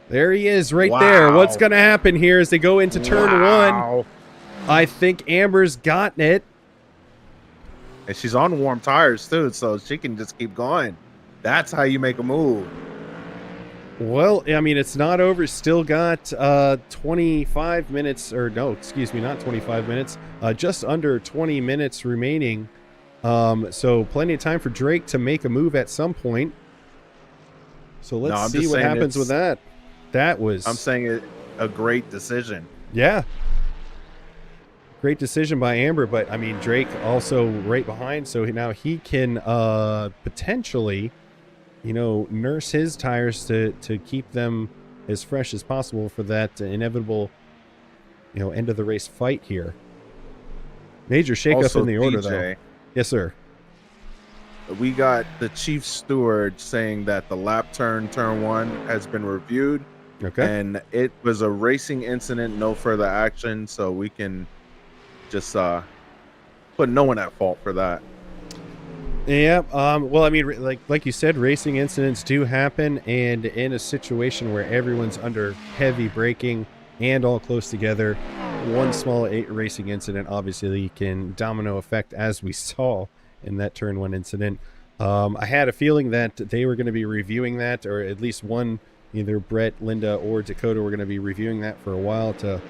There he is right there. What's going to happen here as they go into turn one? I think Amber's gotten it. And she's on warm tires too, so she can just keep going. That's how you make a move. Well, I mean, it's not over. Still got 25 minutes, or no, excuse me, not 25 minutes. Just under 20 minutes remaining. So plenty of time for Drake to make a move at some point. So let's see what happens with that. That was... I'm saying it a great decision. Yeah. Great decision by Amber, but I mean, Drake also right behind, so now he can potentially, you know, nurse his tires to keep them as fresh as possible for that inevitable, you know, end of the race fight here. Major shakeup in the order, though. Yes, sir. We got the chief steward saying that the lap turn 1 has been reviewed. Okay. And it was a racing incident, no further action, so we can just put no one at fault for that. Yeah. Well, I mean, like you said, racing incidents do happen, and in a situation where everyone's under heavy braking and all close together, one small racing incident obviously can domino effect, as we saw in that turn 1 incident. I had a feeling that they were going to be reviewing that, or at least one, either Brett, Linda, or Dakota were going to be reviewing that for a while to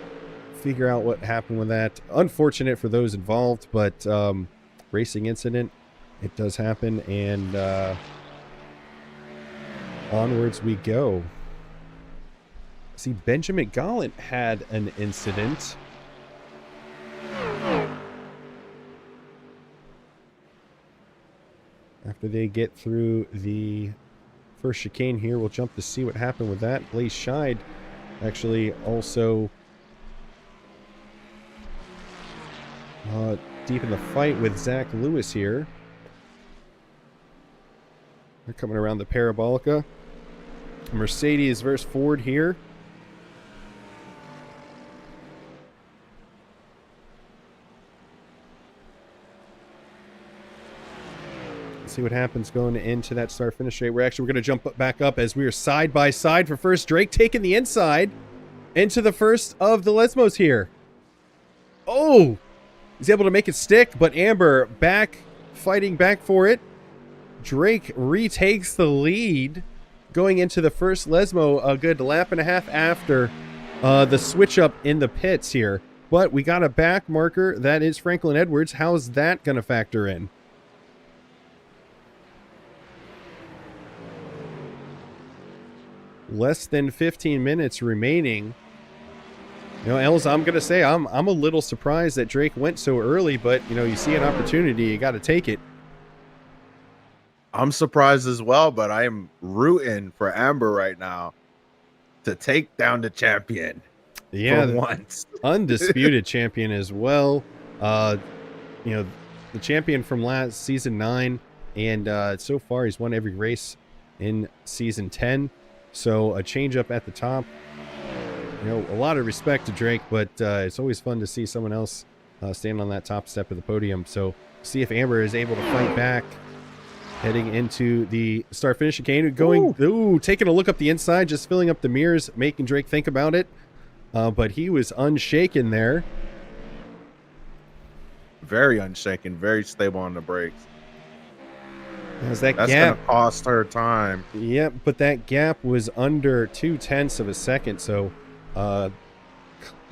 figure out what happened with that. Unfortunate for those involved, but racing incident, it does happen, and onwards we go. See, Benjamin Gallant had an incident. After they get through the first chicane here, we'll jump to see what happened with that. Blaze Scheid actually also deep in the fight with Zach Lewis here. They're coming around the Parabolica. Mercedes versus Ford here. See what happens going into that start finish rate. We're going to jump back up as we are side by side for first. Drake taking the inside into the first of the Lesmos here. Oh, he's able to make it stick, but Amber back, fighting back for it. Drake retakes the lead going into the first Lesmo, a good lap and a half after the switch up in the pits here. But we got a back marker. That is Franklin Edwards. How's that going to factor in? Less than 15 minutes remaining. You know, Els, I'm going to say I'm a little surprised that Drake went so early, but, you know, you see an opportunity, you got to take it. I'm surprised as well, but I am rooting for Amber right now to take down the champion. Yeah, for once. Undisputed champion as well. You know, the champion from last season 9, and so far he's won every race in season 10. So a change up at the top. You know, a lot of respect to Drake, but it's always fun to see someone else stand on that top step of the podium. So see if Amber is able to fight back heading into the start finish chicane. Going, taking a look up the inside, just filling up the mirrors, making Drake think about it. But he was unshaken there. Very unshaken, very stable on the brakes. That's gap, gonna cost her time. Yep, but that gap was under 0.2 of a second, so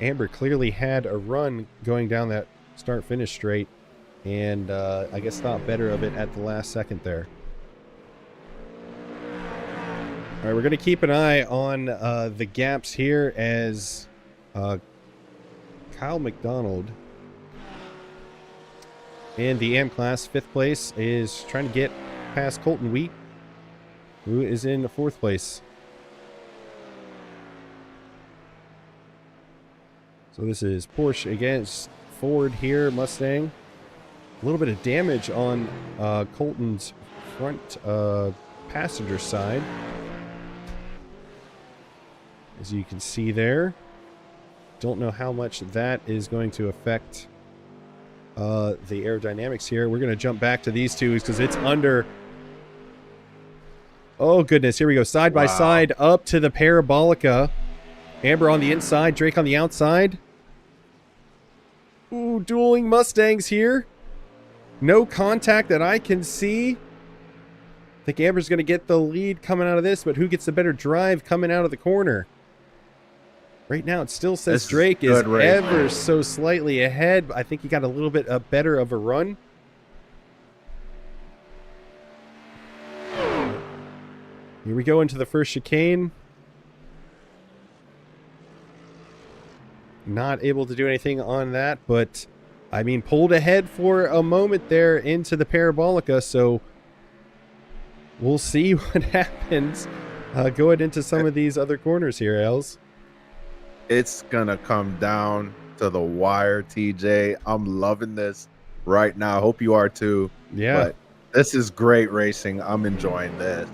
Amber clearly had a run going down that start-finish straight, and I guess thought better of it at the last second there. All right, we're going to keep an eye on the gaps here as Kyle McDonald in the AM class, 5th place, is trying to get past Colton Wheat, who is in 4th place. So this is Porsche against Ford here, Mustang. A little bit of damage on Colton's front passenger side, as you can see there. Don't know how much that is going to affect the aerodynamics here. We're going to jump back to these two because it's under... Oh, goodness. Here we go. Side by side up to the Parabolica. Amber on the inside. Drake on the outside. Ooh, dueling Mustangs here. No contact that I can see. I think Amber's going to get the lead coming out of this, but who gets the better drive coming out of the corner? Right now, it still says Drake is ever so slightly ahead. I think he got a little bit better of a run. Here we go into the first chicane. Not able to do anything on that, but I mean, pulled ahead for a moment there into the parabolica, so we'll see what happens going into some of these other corners here, Els. It's gonna come down to the wire, TJ. I'm loving this right now. Hope you are too. Yeah. But this is great racing. I'm enjoying this.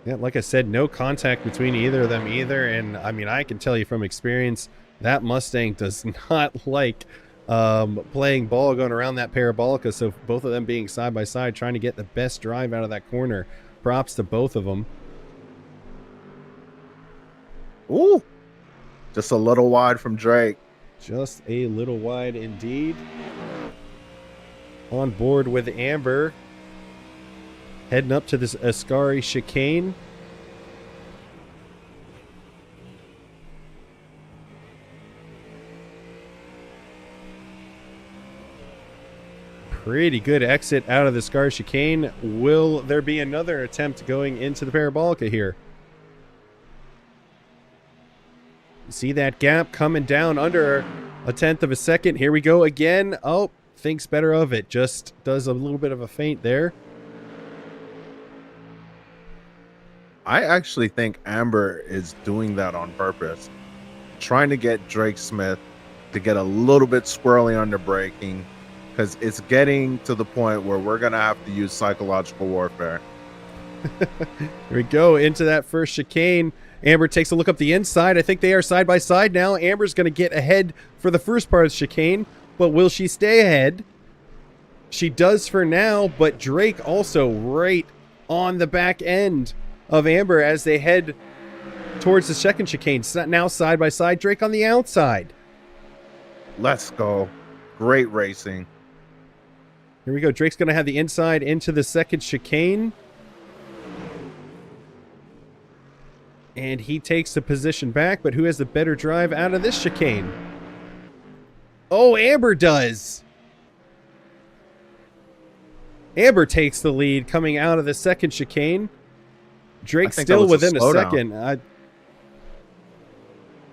Yeah, like I said, no contact between either of them either. And I mean, I can tell you from experience, that Mustang does not like playing ball going around that parabolica. So both of them being side by side, trying to get the best drive out of that corner. Props to both of them. Ooh. Just a little wide from Drake. Just a little wide indeed. On board with Amber. Heading up to this Ascari chicane. Pretty good exit out of the Ascari chicane. Will there be another attempt going into the parabolica here? See that gap coming down under a tenth of a second. Here we go again. Oh, thinks better of it. Just does a little bit of a feint there. I actually think Amber is doing that on purpose. Trying to get Drake Smith to get a little bit squirrely under braking, because it's getting to the point where we're going to have to use psychological warfare. Here we go into that first chicane. Amber takes a look up the inside. I think they are side by side now. Amber's going to get ahead for the first part of the chicane, but will she stay ahead? She does for now, but Drake also right on the back end of Amber as they head towards the second chicane. Now side by side, Drake on the outside. Let's go. Great racing. Here we go. Drake's going to have the inside into the second chicane. And he takes the position back, but who has the better drive out of this chicane? Oh, Amber does. Amber takes the lead coming out of the second chicane. Drake still within a second. Did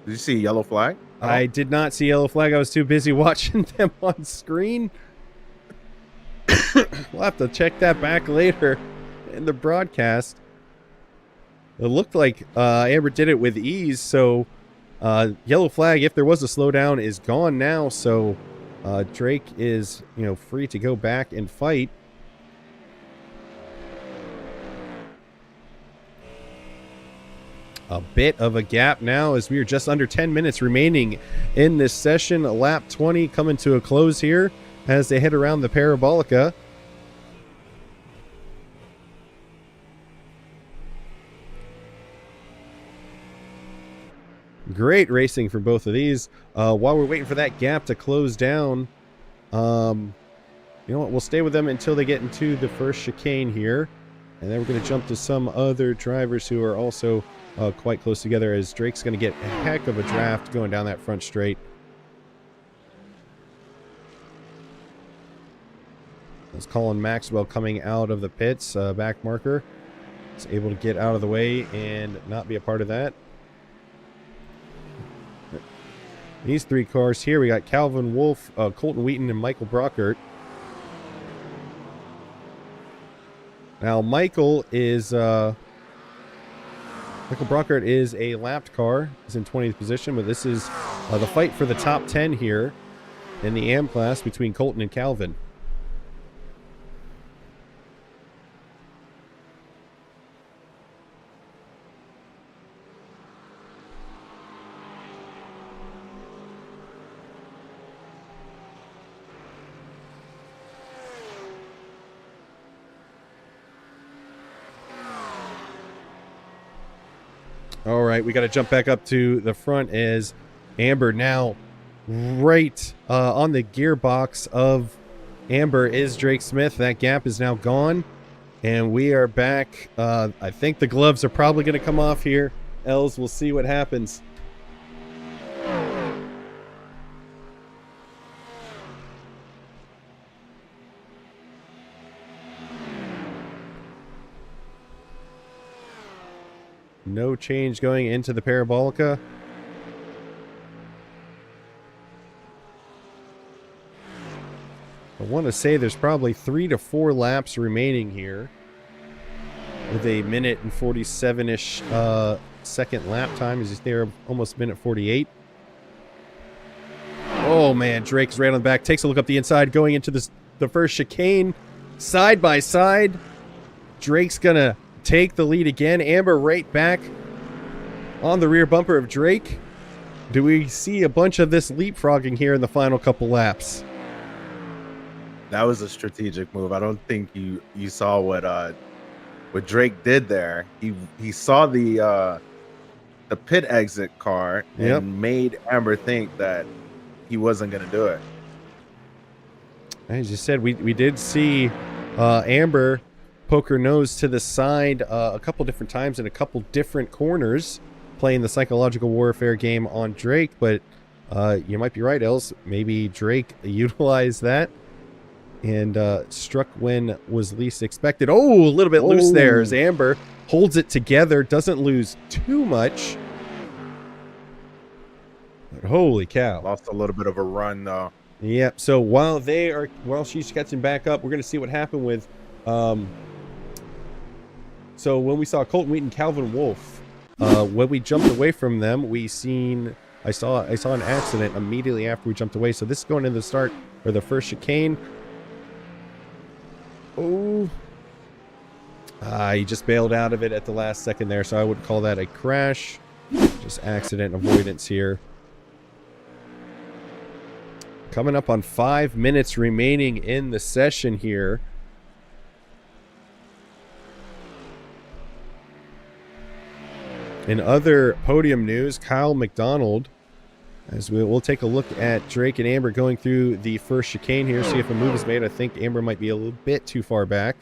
you see yellow flag? I did not see yellow flag. I was too busy watching them on screen. We'll have to check that back later in the broadcast. It looked like Amber did it with ease, so yellow flag, if there was a slowdown, is gone now. So Drake is, free to go back and fight. A bit of a gap now as we are just under 10 minutes remaining in this session. Lap 20 coming to a close here as they head around the parabolica. Great racing for both of these. While we're waiting for that gap to close down, you know what? We'll stay with them until they get into the first chicane here. And then we're going to jump to some other drivers who are also quite close together, as Drake's going to get a heck of a draft going down that front straight. That's Colin Maxwell coming out of the pits, back marker. Is able to get out of the way and not be a part of that. These three cars here, we got Calvin Wolf, Colton Wheaton, and Michael Brockert. Now, Michael Brockert is a lapped car. He's in 20th position, but this is the fight for the top 10 here in the AM class between Colton and Calvin. All right, we got to jump back up to the front as Amber now right on the gearbox of Amber is Drake Smith. That gap is now gone. And we are back. I think the gloves are probably going to come off here. Els, we'll see what happens. No change going into the Parabolica. I want to say there's probably 3 to 4 laps remaining here, with a minute and 47-ish second lap time. Is there almost minute 48? Oh man, Drake's right on the back. Takes a look up the inside, going into the first chicane, side by side. Drake's gonna take the lead again. Amber right back on the rear bumper of Drake. Do we see a bunch of this leapfrogging here in the final couple laps? That was a strategic move. I don't think you saw what Drake did there. He saw the pit exit car and made Amber think that he wasn't going to do it. As you said, we did see Amber poke her nose to the side a couple different times in a couple different corners, playing the psychological warfare game on Drake. But you might be right, Els. Maybe Drake utilized that and struck when was least expected. Oh, a little bit loose there as Amber holds it together, doesn't lose too much. But holy cow. Lost a little bit of a run, though. Yep, so while she's catching back up, we're going to see what happened with... So when we saw Colton Wheaton, Calvin Wolf, when we jumped away from them, I saw an accident immediately after we jumped away. So this is going into the start, or the first chicane. Oh, he just bailed out of it at the last second there, so I wouldn't call that a crash. Just accident avoidance here. Coming up on 5 minutes remaining in the session here. In other podium news, Kyle McDonald, as we'll take a look at Drake and Amber going through the first chicane here, see if a move is made. I think Amber might be a little bit too far back.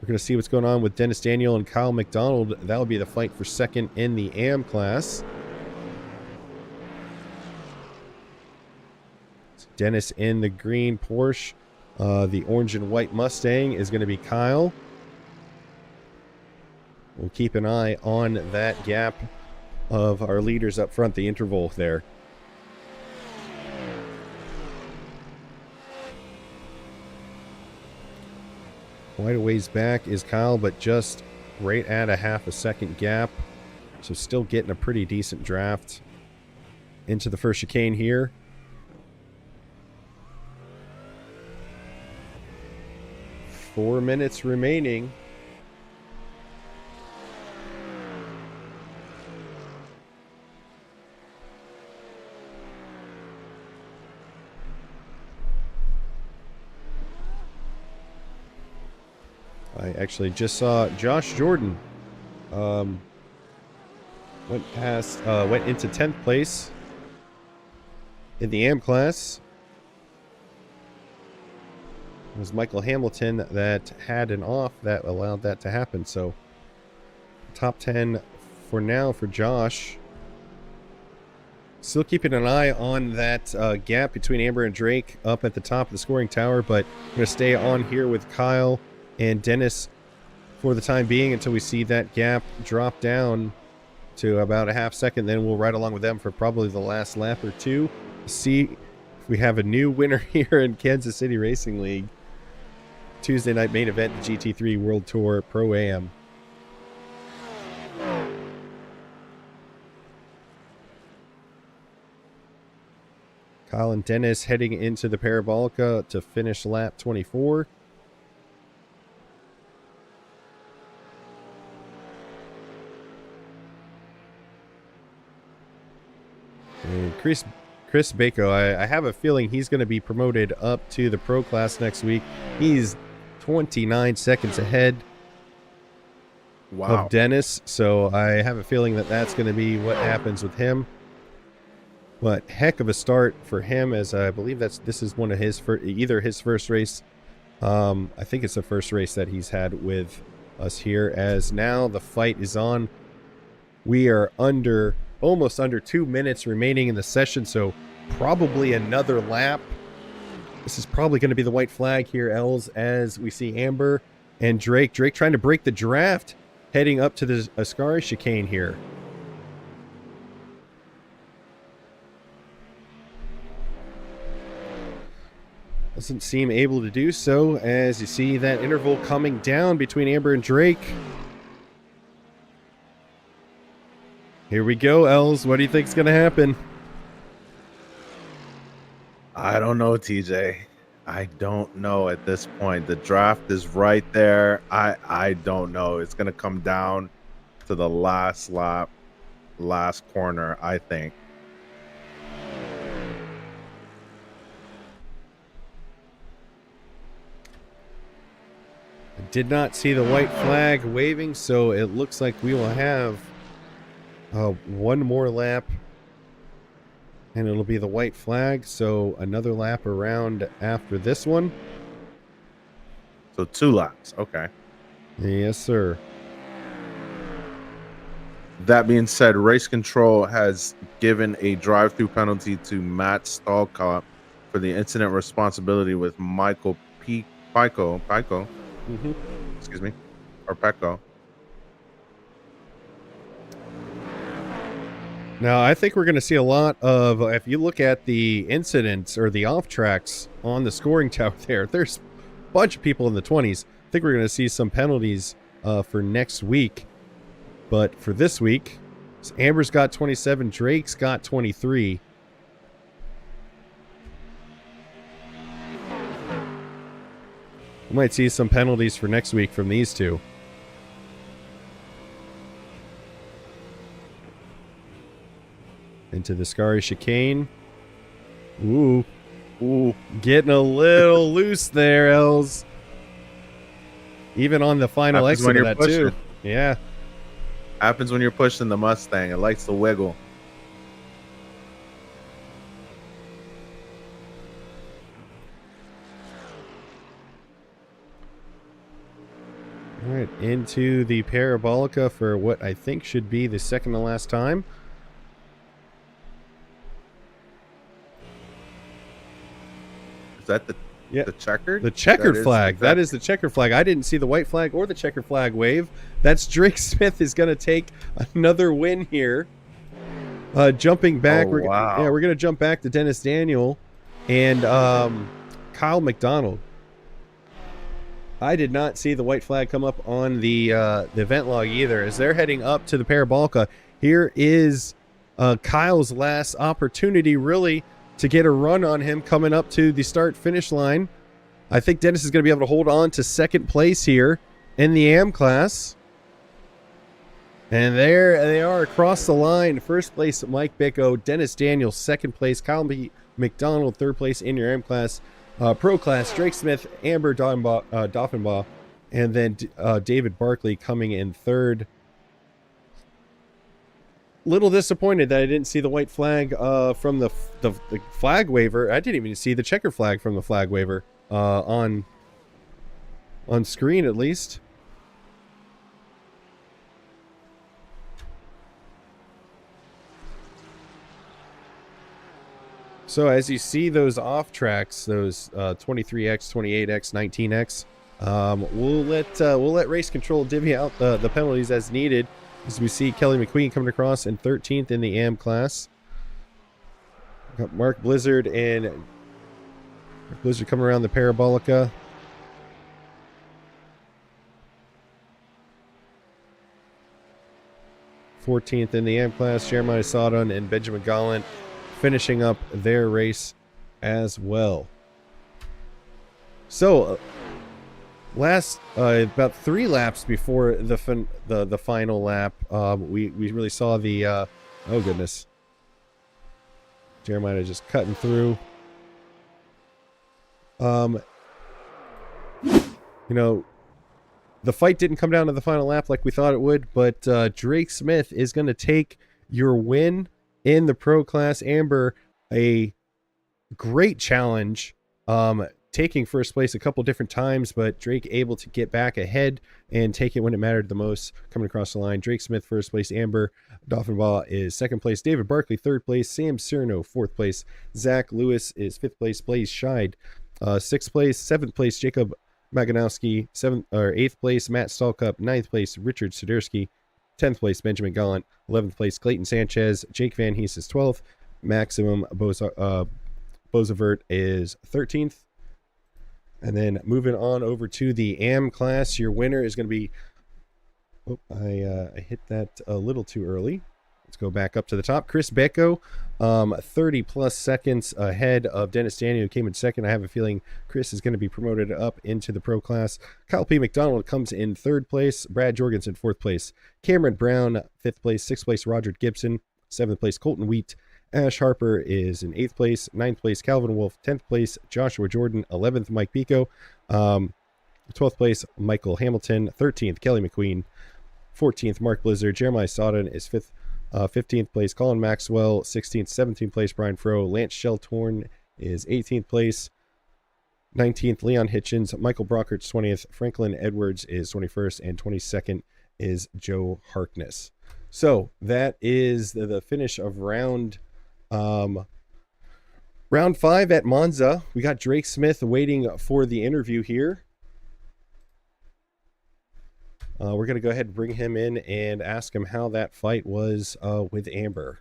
We're going to see what's going on with Dennis Daniel and Kyle McDonald. That will be the fight for second in the AM class. Dennis in the green Porsche. The orange and white Mustang is going to be Kyle. We'll keep an eye on that gap of our leaders up front, the interval there. Quite a ways back is Kyle, but just right at a half a second gap. So still getting a pretty decent draft into the first chicane here. Four minutes remaining. I actually just saw Josh Jordan went into 10th place in the AM class. It was Michael Hamilton that had an off that allowed that to happen. So top 10 for now for Josh. Still keeping an eye on that gap between Amber and Drake up at the top of the scoring tower, but I'm going to stay on here with Kyle and Dennis for the time being until we see that gap drop down to about a half second. Then we'll ride along with them for probably the last lap or two. See if we have a new winner here in Kansas City Racing League. Tuesday night main event, the GT3 World Tour Pro-Am. Kyle and Dennis heading into the Parabolica to finish lap 24. And Chris Bako, I have a feeling he's going to be promoted up to the pro class next week. He's 29 seconds ahead of Dennis, so I have a feeling that that's going to be what happens with him. But heck of a start for him, as I believe this is one of his either his first race. I think it's the first race that he's had with us here, as now the fight is on. We are almost under 2 minutes remaining in the session, so probably another lap. This is probably going to be the white flag here, Els, as we see Amber and Drake. Drake trying to break the draft, heading up to the Ascari chicane here. Doesn't seem able to do so, as you see that interval coming down between Amber and Drake. Here we go, Els. What do you think's going to happen? I don't know, TJ. I don't know at this point. The draft is right there. I don't know. It's going to come down to the last lap, last corner, I think. I did not see the white flag waving, so it looks like we will have one more lap. And it'll be the white flag, so another lap around after this one. So 2 laps, okay. Yes, sir. That being said, Race Control has given a drive-through penalty to Matt Stalcott for the incident responsibility with Michael Pico, excuse me, or Pecco. Now, I think we're going to see a lot of, if you look at the incidents or the off tracks on the scoring tower there's a bunch of people in the 20s. I think we're going to see some penalties for next week. But for this week, Amber's got 27, Drake's got 23. We might see some penalties for next week from these two. Into the Scary chicane. Ooh. Getting a little loose there, Els. Even on the final exit of that, too. Yeah. Happens when you're pushing the Mustang. It likes to wiggle. All right, into the Parabolica for what I think should be the second to last time. Is that the checkered? The checkered flag. That is the checkered flag. I didn't see the white flag or the checkered flag wave. That's Drake Smith is going to take another win here. Jumping back. Wow. We're going to jump back to Dennis Daniel and Kyle McDonald. I did not see the white flag come up on the event log either. As they're heading up to the Parabolica, here is Kyle's last opportunity, really, to get a run on him coming up to the start-finish line. I think Dennis is going to be able to hold on to second place here in the AM class. And there they are across the line. First place, Mike Bicko. Dennis Daniels, second place. Kyle McDonald, third place in your AM class. Pro class, Drake Smith, Amber Doffenbaugh, and then David Barkley coming in third. Little disappointed that I didn't see the white flag from the flag waiver. I didn't even see the checker flag from the flag waiver on screen, at least. So as you see those off tracks, those 23X, 28X, 19X, we'll let Race Control divvy out the penalties as needed. As we see Kelly McQueen coming across in 13th in the AM class. Got Mark Blizzard coming around the Parabolica. '14th in the AM class, Jeremiah Sodon and Benjamin Gallant finishing up their race as well. So last about 3 laps before the final lap, we really saw the oh goodness, Jeremiah just cutting through. You know, the fight didn't come down to the final lap like we thought it would, but Drake Smith is going to take your win in the pro class. Amber, a great challenge, taking first place a couple different times, but Drake able to get back ahead and take it when it mattered the most, coming across the line. Drake Smith first place, Amber Dolphinball is second place, David Barkley third place, Sam Cerno fourth place, Zach Lewis is fifth place, Blaze Scheid sixth place, seventh place Jacob Maganowski, eighth place Matt Stallcup, ninth place Richard Sidersky, 10th place Benjamin Gallant, 11th place Clayton Sanchez, Jake Van Hees is 12th, Maximum Bozavert is 13th. And then moving on over to the AM class, your winner is going to be, I hit that a little too early. Let's go back up to the top. Chris Becco, 30 plus seconds ahead of Dennis Daniel, who came in second. I have a feeling Chris is going to be promoted up into the pro class. Kyle P. McDonald comes in third place. Brad Jorgensen, fourth place. Cameron Brown, fifth place. Sixth place, Roger Gibson. Seventh place, Colton Wheat. Ash Harper is in eighth place. Ninth place, Calvin Wolf. 10th place, Joshua Jordan. 11th, Mike Pico. 12th place, Michael Hamilton. 13th, Kelly McQueen. 14th, Mark Blizzard. Jeremiah Sodden is fifth. 15th place, Colin Maxwell. 16th, 17th place, Brian Froh. Lance Sheltorn is 18th place. 19th, Leon Hitchens. Michael Brockert's 20th. Franklin Edwards is 21st. And 22nd is Joe Harkness. So that is the finish of round 5 at Monza. We got Drake Smith waiting for the interview here. We're going to go ahead and bring him in and ask him how that fight was with Amber.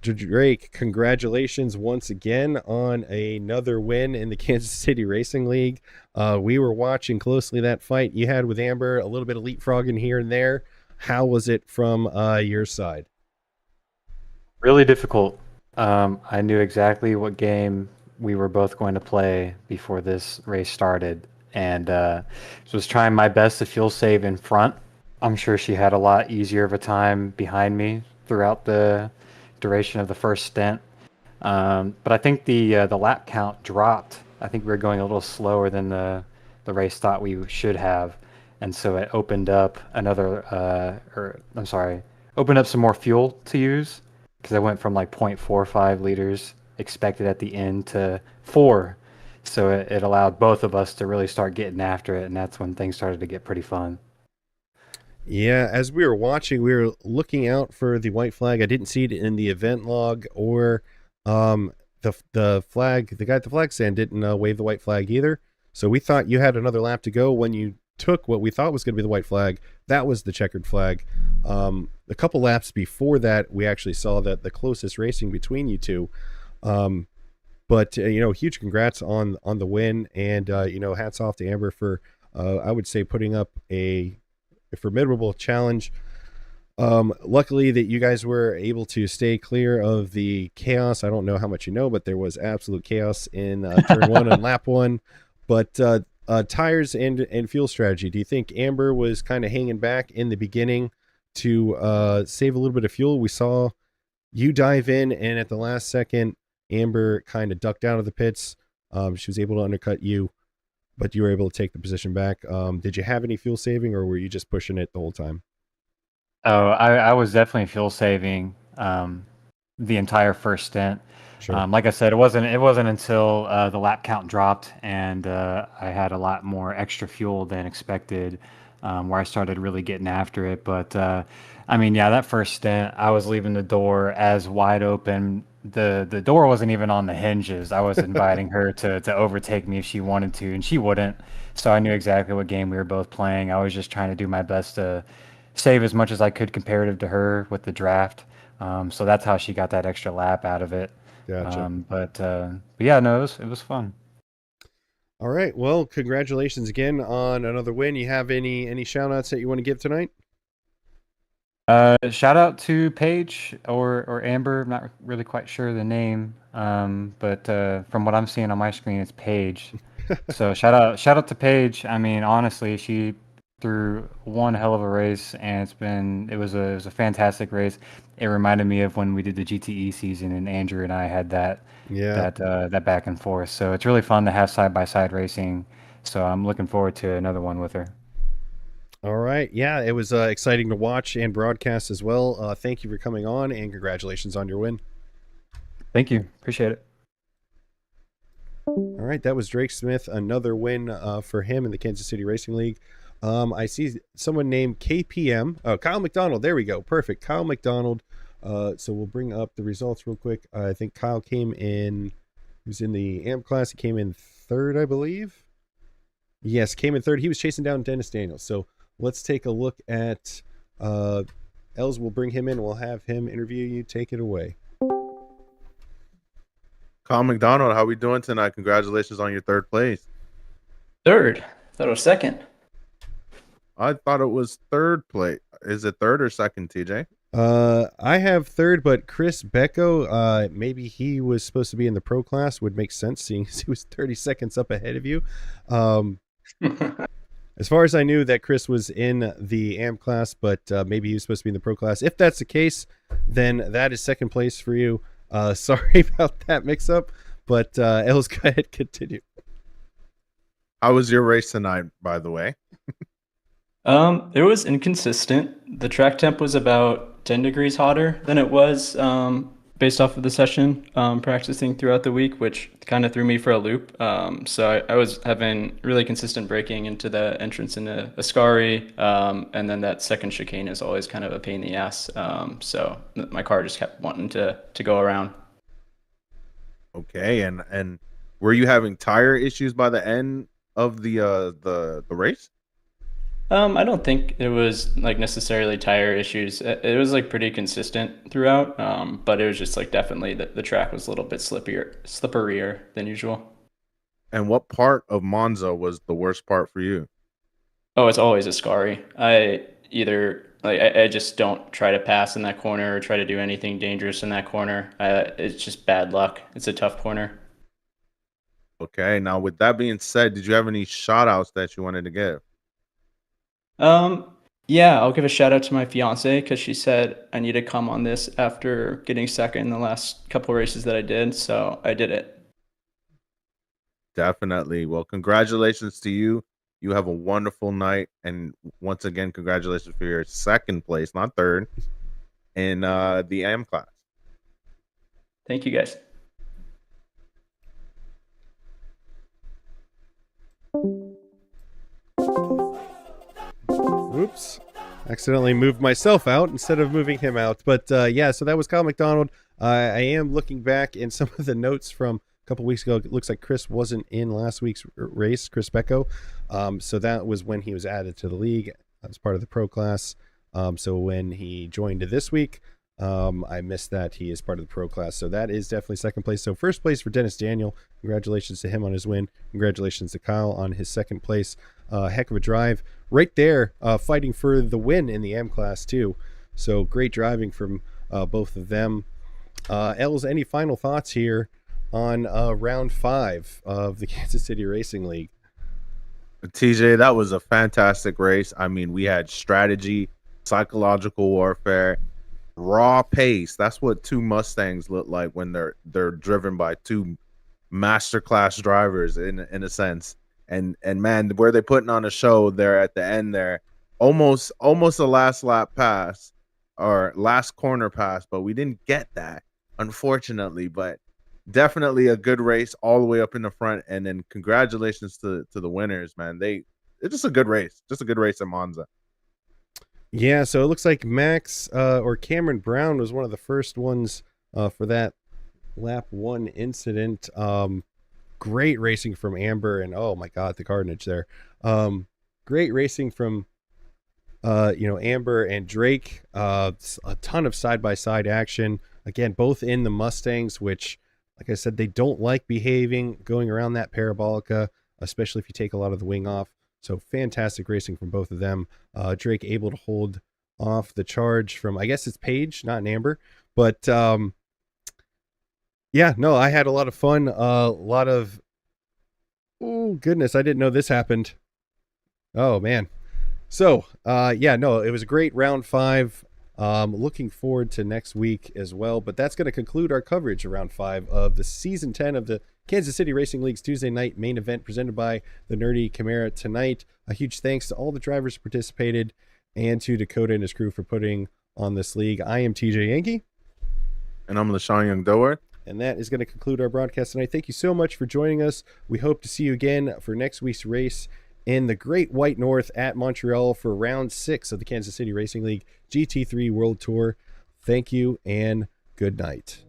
Drake, congratulations once again on another win in the Kansas City Racing League. We were watching closely that fight you had with Amber, a little bit of leapfrogging here and there. How was it from your side? Really difficult. I knew exactly what game we were both going to play before this race started, and was trying my best to fuel save in front. I'm sure she had a lot easier of a time behind me throughout the duration of the first stint. But I think the lap count dropped. I think we were going a little slower than the race thought we should have, and so it opened up opened up some more fuel to use, because I went from like 0.45 liters expected at the end to 4. So it allowed both of us to really start getting after it, and that's when things started to get pretty fun. Yeah, as we were watching, we were looking out for the white flag. I didn't see it in the event log, or the flag. The guy at the flag stand didn't wave the white flag either. So we thought you had another lap to go when you took what we thought was going to be the white flag. That was the checkered flag. A couple laps before that, we actually saw that the closest racing between you two. But huge congrats on the win, and hats off to Amber for I would say putting up a formidable challenge. Luckily that you guys were able to stay clear of the chaos. I don't know how much you know, but there was absolute chaos in turn 1 and lap 1. But tires and fuel strategy. Do you think Amber was kind of hanging back in the beginning to save a little bit of fuel? We saw you dive in, and at the last second, Amber kind of ducked out of the pits. She was able to undercut you, but you were able to take the position back. Did you have any fuel saving, or were you just pushing it the whole time? Oh, I was definitely fuel saving the entire first stint. Sure. Like I said, it wasn't until the lap count dropped and I had a lot more extra fuel than expected, where I started really getting after it. But that first stint, I was leaving the door as wide open. The door wasn't even on the hinges. I was inviting her to overtake me if she wanted to, and she wouldn't. So I knew exactly what game we were both playing. I was just trying to do my best to save as much as I could comparative to her with the draft. So that's how she got that extra lap out of it. Gotcha. But yeah, no, it was fun. All right. Well, congratulations again on another win. You have any shout outs that you want to give tonight? Shout out to Paige or Amber. I'm not really quite sure the name. But from what I'm seeing on my screen, it's Paige. So shout out to Paige. I mean, honestly, she threw one hell of a race, and it was a fantastic race. It reminded me of when we did the GTE season, and Andrew and I had that back and forth. So it's really fun to have side by side racing. So I'm looking forward to another one with her. All right. Yeah, it was exciting to watch and broadcast as well. Thank you for coming on, and congratulations on your win. Thank you. Appreciate it. All right, that was Drake Smith, another win for him in the Kansas City Racing League. I see someone named KPM. Oh, Kyle McDonald. There we go. Perfect. Kyle McDonald. So we'll bring up the results real quick. I think Kyle came in, he was in the AMP class. He came in third, I believe. Yes, came in third. He was chasing down Dennis Daniels. So let's take a look at Els. We'll bring him in. We'll have him interview you. Take it away. Kyle McDonald, how we doing tonight? Congratulations on your third place. Third. I thought it was second. I thought it was third place. Is it third or second, TJ? I have third, but Chris Becco, maybe he was supposed to be in the pro class. Would make sense seeing he was 30 seconds up ahead of you. As far as I knew that Chris was in the AMP class, but maybe he was supposed to be in the pro class. If that's the case, then that is second place for you. Sorry about that mix-up, but Els, go ahead, continue. How was your race tonight, by the way? It was inconsistent. The track temp was about 10 degrees hotter than it was based off of the session practicing throughout the week, which kind of threw me for a loop. So I was having really consistent braking into the entrance into Ascari, and then that second chicane is always kind of a pain in the ass. So my car just kept wanting to go around. Okay, and were you having tire issues by the end of the race? I don't think it was like necessarily tire issues. It was like pretty consistent throughout, but it was just like definitely the track was a little bit slipperier than usual. And what part of Monza was the worst part for you? Oh, it's always Ascari. I just don't try to pass in that corner or try to do anything dangerous in that corner. It's just bad luck. It's a tough corner. Okay, now with that being said, did you have any shout outs that you wanted to give? Yeah, I'll give a shout out to my fiance because she said I need to come on this after getting second in the last couple races that I did. So I did it. Definitely. Well, congratulations to you. You have a wonderful night. And once again, congratulations for your second place, not third, in the AM class. Thank you, guys. Oops. Accidentally moved myself out instead of moving him out. But yeah, so that was Kyle McDonald. I am looking back in some of the notes from a couple weeks ago. It looks like Chris wasn't in last week's race, Chris Becco. So that was when he was added to the league as part of the pro class. So when he joined this week, I missed that he is part of the pro class. So that is definitely second place. So first place for Dennis Daniel. Congratulations to him on his win. Congratulations to Kyle on his second place. Heck of a drive right there, fighting for the win in the AM class too. So great driving from both of them. Els, any final thoughts here on round 5 of the Kansas City Racing League? TJ, that was a fantastic race. I mean, we had strategy, psychological warfare, raw pace. That's what two Mustangs look like when they're driven by two masterclass drivers in a sense. And man, where they putting on a show there at the end there, almost a last lap pass or last corner pass, but we didn't get that, unfortunately. But definitely a good race all the way up in the front. And then congratulations to the winners, man. It's just a good race, at Monza. Yeah, so it looks like Max or Cameron Brown was one of the first ones for that lap 1 incident. Great racing from Amber, and oh my god, the carnage there. Great racing from Amber and Drake. A ton of side-by-side action. Again, both in the Mustangs, which, like I said, they don't like behaving going around that parabolica, especially if you take a lot of the wing off. So fantastic racing from both of them. Drake able to hold off the charge from, I guess it's Paige, not an Amber, but yeah, no, I had a lot of fun. A lot of, oh goodness, I didn't know this happened. Oh man. So yeah, no, it was a great round 5. Looking forward to next week as well. But that's going to conclude our coverage of round 5 of the season 10 of the Kansas City Racing League's Tuesday night main event presented by the Nerdy Chimera tonight. A huge thanks to all the drivers who participated and to Dakota and his crew for putting on this league. I am TJ Yankee. And I'm Lesean Young-Dilworth. And that is going to conclude our broadcast tonight. Thank you so much for joining us. We hope to see you again for next week's race in the Great White North at Montreal for round 6 of the Kansas City Racing League GT3 World Tour. Thank you and good night.